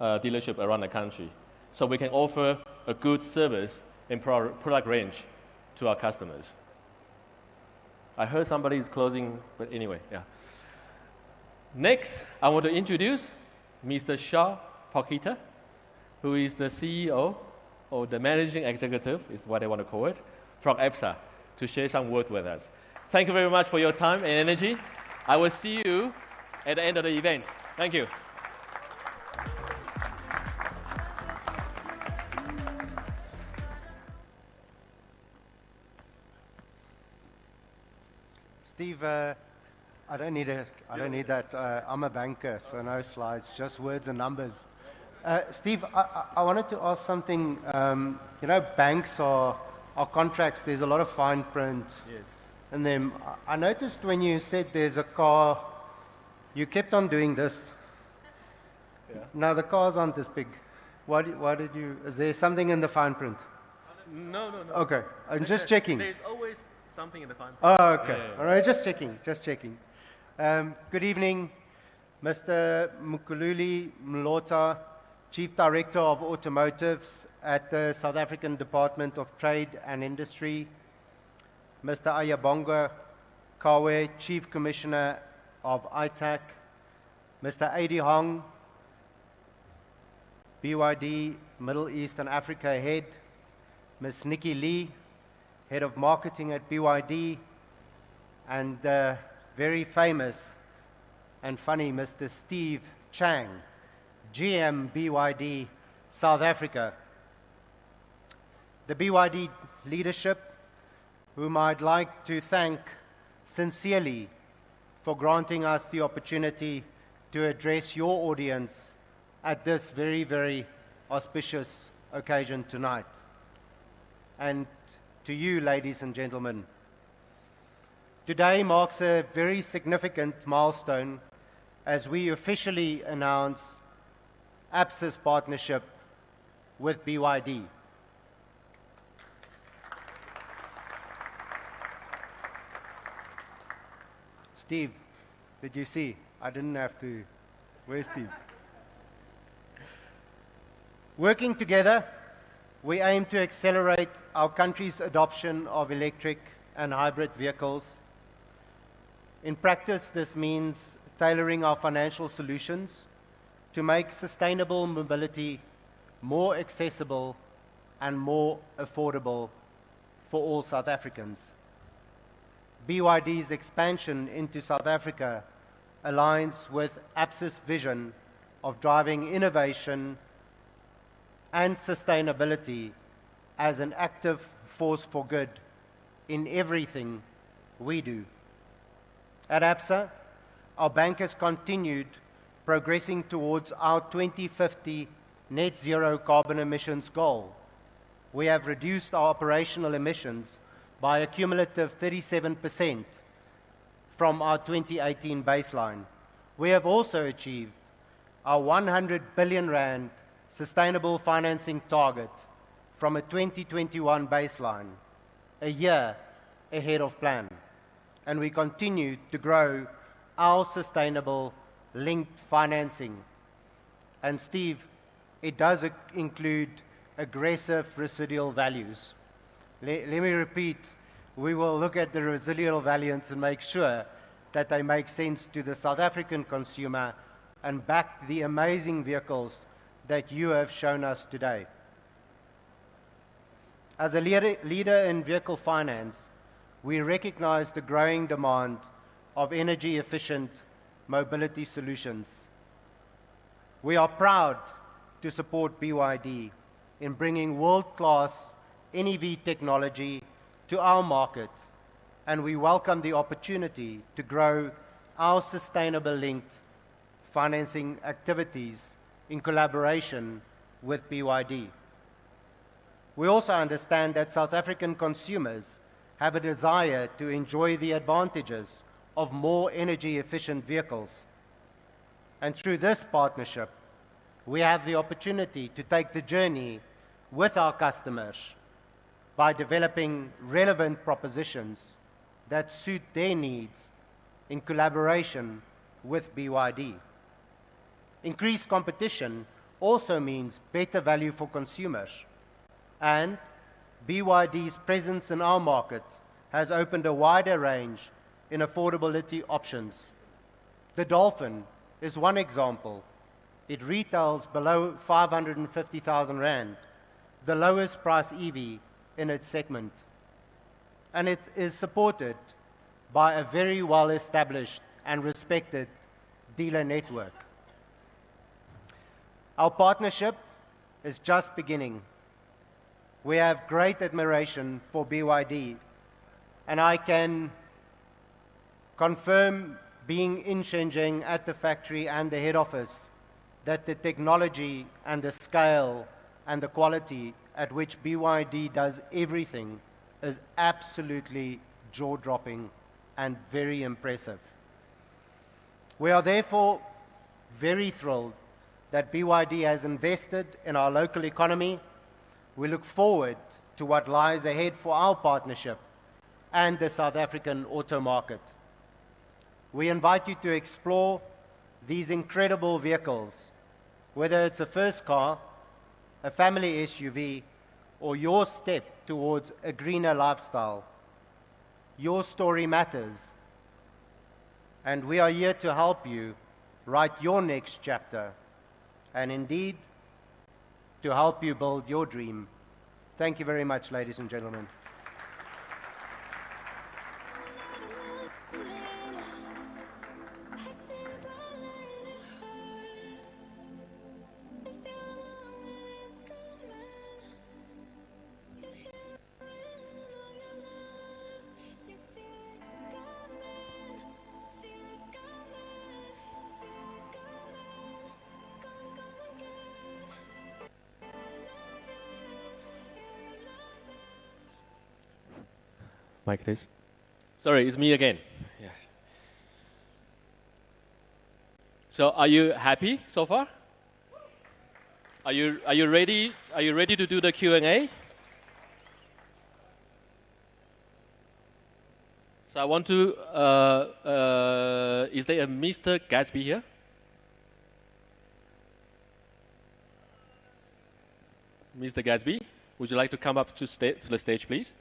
dealerships around the country. So we can offer a good service and product range to our customers. I heard somebody is closing, but anyway, yeah. Next, I want to introduce Mr. Shah Pakita, who is the CEO or the managing executive, is what I want to call it, from APSA, to share some words with us. Thank you very much for your time and energy. I will see you at the end of the event. Thank you. Steve, I don't need that. I'm a banker, so no slides, just words and numbers. Steve, I wanted to ask something. You know, banks are contracts. There's a lot of fine print. Yes. And then I noticed when you said there's a car, you kept on doing this. Yeah. Now the cars aren't this big. Why did you? Is there something in the fine print? No. Okay, I'm just checking. There's always something in the fine print. Oh, okay. Yeah. All right, just checking. Good evening, Mr. Mukululi Mlota, Chief Director of Automotives at the South African Department of Trade and Industry, Mr. Ayabonga Kawe, Chief Commissioner of ITAC, Mr. Adi Hong, BYD Middle East and Africa Head, Ms. Nikki Lee, Head of Marketing at BYD, and the very famous and funny Mr. Steve Chang, GM BYD South Africa. The BYD leadership, whom I'd like to thank sincerely for granting us the opportunity to address your audience at this very, very auspicious occasion tonight. And to you, ladies and gentlemen, today marks a very significant milestone as we officially announce APSA's partnership with BYD. Steve, did you see? I didn't have to. Where's Steve? Working together, we aim to accelerate our country's adoption of electric and hybrid vehicles. In practice, this means tailoring our financial solutions to make sustainable mobility more accessible, and more affordable for all South Africans. BYD's expansion into South Africa aligns with ABSA's vision of driving innovation and sustainability as an active force for good in everything we do. At ABSA, our bank has continued progressing towards our 2050 net zero carbon emissions goal. We have reduced our operational emissions by a cumulative 37% from our 2018 baseline. We have also achieved our 100 billion rand sustainable financing target from a 2021 baseline, a year ahead of plan. And we continue to grow our sustainable linked financing. And Steve, it does include aggressive residual values. Let me repeat, we will look at the residual values and make sure that they make sense to the South African consumer and back the amazing vehicles that you have shown us today. As a leader in vehicle finance, we recognize the growing demand of energy-efficient mobility solutions. We are proud to support BYD in bringing world-class NEV technology to our market, and we welcome the opportunity to grow our sustainable linked financing activities in collaboration with BYD. We also understand that South African consumers have a desire to enjoy the advantages of more energy-efficient vehicles. And through this partnership, we have the opportunity to take the journey with our customers by developing relevant propositions that suit their needs in collaboration with BYD. Increased competition also means better value for consumers, and BYD's presence in our market has opened a wider range in affordability options. The Dolphin is one example. It retails below 550,000 Rand, the lowest price EV in its segment. And it is supported by a very well-established and respected dealer network. Our partnership is just beginning. We have great admiration for BYD, and I can confirm, being in Shenzhen at the factory and the head office, that the technology and the scale and the quality at which BYD does everything is absolutely jaw-dropping and very impressive. We are therefore very thrilled that BYD has invested in our local economy. We look forward to what lies ahead for our partnership and the South African auto market. We invite you to explore these incredible vehicles, whether it's a first car, a family SUV, or your step towards a greener lifestyle. Your story matters, and we are here to help you write your next chapter, and indeed, to help you build your dream. Thank you very much, ladies and gentlemen. Mic, please. Sorry, it's me again. Yeah. So, are you happy so far? Are you ready? Are you ready to do the Q&A? So I want to. Is there a Mr. Gatsby here? Mr. Gatsby, would you like to come up to the stage, please?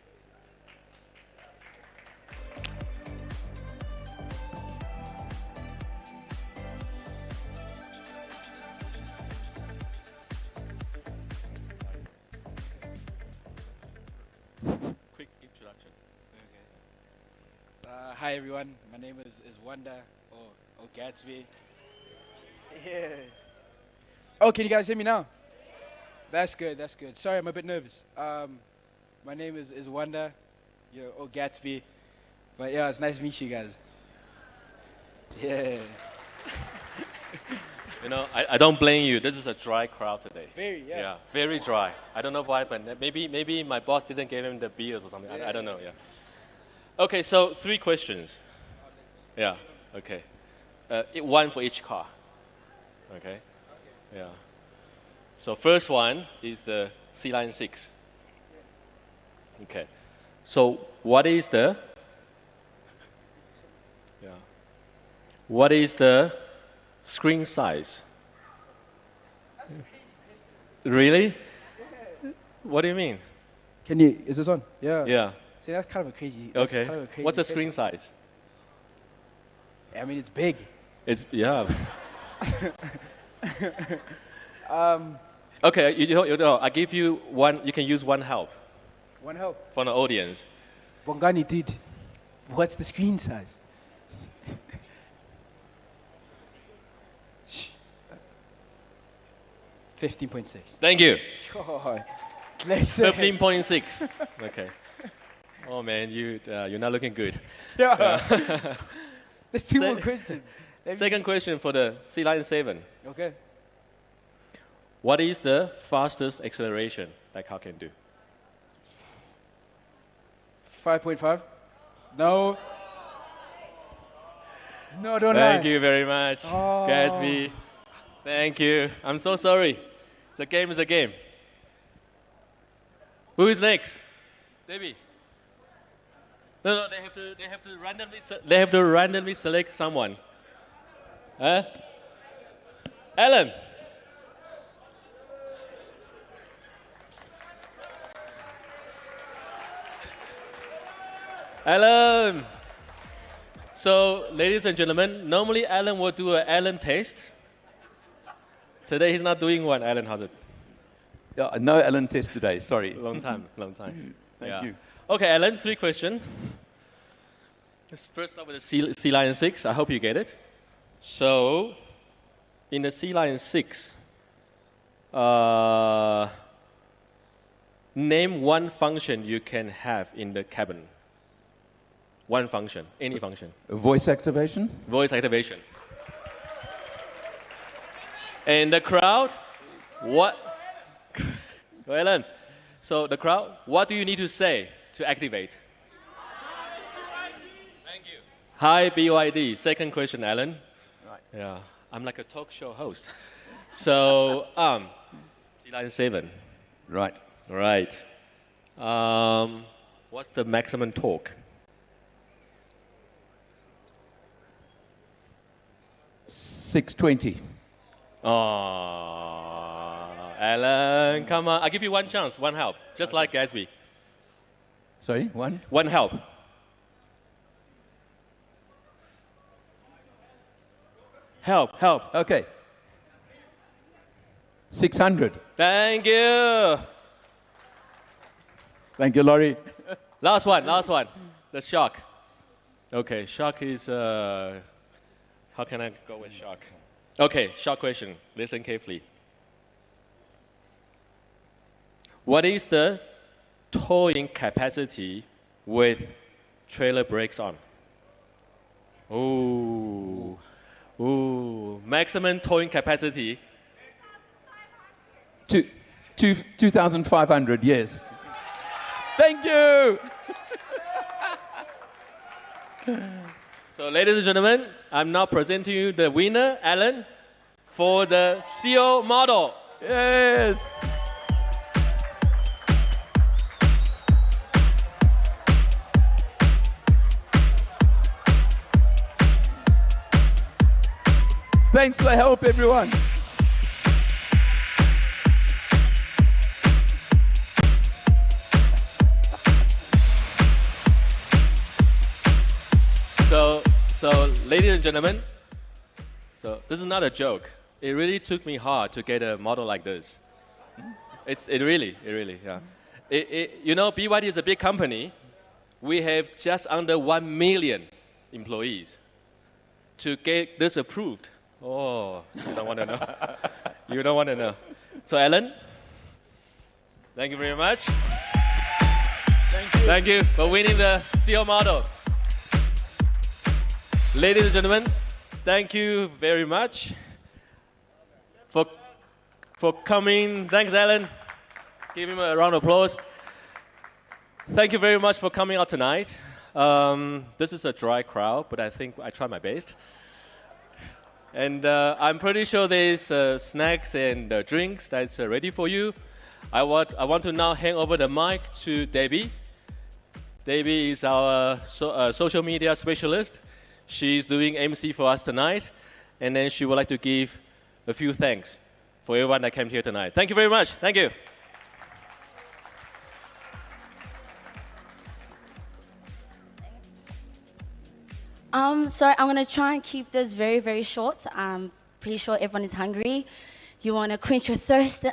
Hi everyone, my name is Wanda or Gatsby. Yeah. Oh, can you guys hear me now? That's good, that's good. Sorry, I'm a bit nervous. My name is Wanda, or Gatsby. But yeah, it's nice to meet you guys. Yeah. You know, I don't blame you. This is a dry crowd today. Very, yeah. Yeah, very dry. I don't know why, but maybe my boss didn't give him the beers or something. I don't know, yeah. Okay, so 3 questions. Yeah, okay. One for each car. Okay? Yeah. So first one is the Sealion 6. Okay. So what is the screen size? Really? What do you mean? Is this on? Yeah. Yeah. See, that's kind of a crazy. Okay. Kind of a crazy What's the question. screen size? I mean, it's big. Yeah. Okay, you know, I give you one. You can use one help. One help. For the audience. Bongani did. What's the screen size? 15.6. Thank you. Sure. 15.6. Okay. Oh man, you're not looking good. Yeah. There's 2 more questions. Second question for the Sealion 7. Okay. What is the fastest acceleration that car can do? 5.5? No. No, don't Thank lie. you very much, Gatsby. Thank you. I'm so sorry. The game is a game. Who is next? Debbie. No, they have to randomly select someone. Huh? Alan. Alan. So, ladies and gentlemen, normally Alan will do an Alan test. Today he's not doing one. Alan, how's it? Yeah, no Alan test today, sorry. Long time. Thank you. Okay, Alan, 3 questions. Let's first start with the Sealion 6. I hope you get it. So, in the Sealion 6, name one function you can have in the cabin. One function, any function. Voice activation? Voice activation. And the crowd, what? Go Alan. So the crowd, what do you need to say to activate? Thank you. Hi, BYD. Second question, Alan. Right. Yeah, I'm like a talk show host. So, Sealion 7. Right. Right. What's the maximum torque? 620. Oh, Alan, come on. I'll give you one chance, one help, just like Gatsby. Sorry, one? One help. Help. Okay. 600. Thank you. Thank you, Laurie. Last one. The shock. Okay, shock is, how can I go with shock? Okay, shock question. Listen carefully. What is the towing capacity with trailer brakes on? Ooh. Maximum towing capacity. 2,500, yes. Thank you. So, ladies and gentlemen, I'm now presenting you the winner, Alan, for the CO model. Yes. Thanks for the help, everyone. So, ladies and gentlemen, so this is not a joke. It really took me hard to get a model like this. It really, yeah. You know, BYD is a big company, we have just under 1 million employees. To get this approved, oh, you don't want to know. You don't want to know. So, Alan, thank you very much. Thank you for winning the CEO model. Ladies and gentlemen, thank you very much for coming. Thanks, Alan. Give him a round of applause. Thank you very much for coming out tonight. This is a dry crowd, but I think I tried my best. And I'm pretty sure there's snacks and drinks that's ready for you. I want to now hand over the mic to Debbie. Debbie is our social media specialist. She's doing MC for us tonight. And then she would like to give a few thanks for everyone that came here tonight. Thank you very much. Thank you. Sorry, I'm going to try and keep this very, very short. I'm pretty sure everyone is hungry. You want to quench your thirst.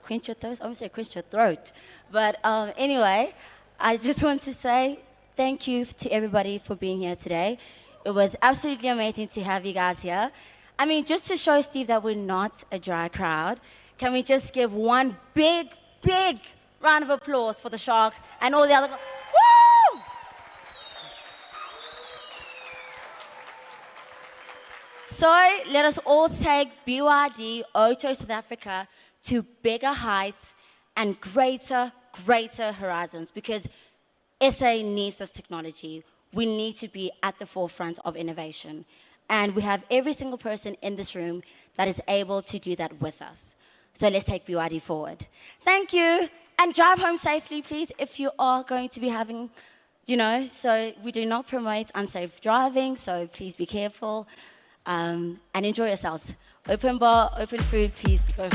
Quench your thirst. I almost say quench your throat. But anyway, I just want to say thank you to everybody for being here today. It was absolutely amazing to have you guys here. I mean, just to show Steve that we're not a dry crowd, can we just give one big, big round of applause for the Shark and all the other... Woo! So let us all take BYD AUTO South Africa to bigger heights and greater horizons, because SA needs this technology. We need to be at the forefront of innovation. And we have every single person in this room that is able to do that with us. So let's take BYD forward. Thank you. And drive home safely, please, if you are going to be having, so we do not promote unsafe driving, so please be careful. And enjoy yourselves. Open bar, open food, please go.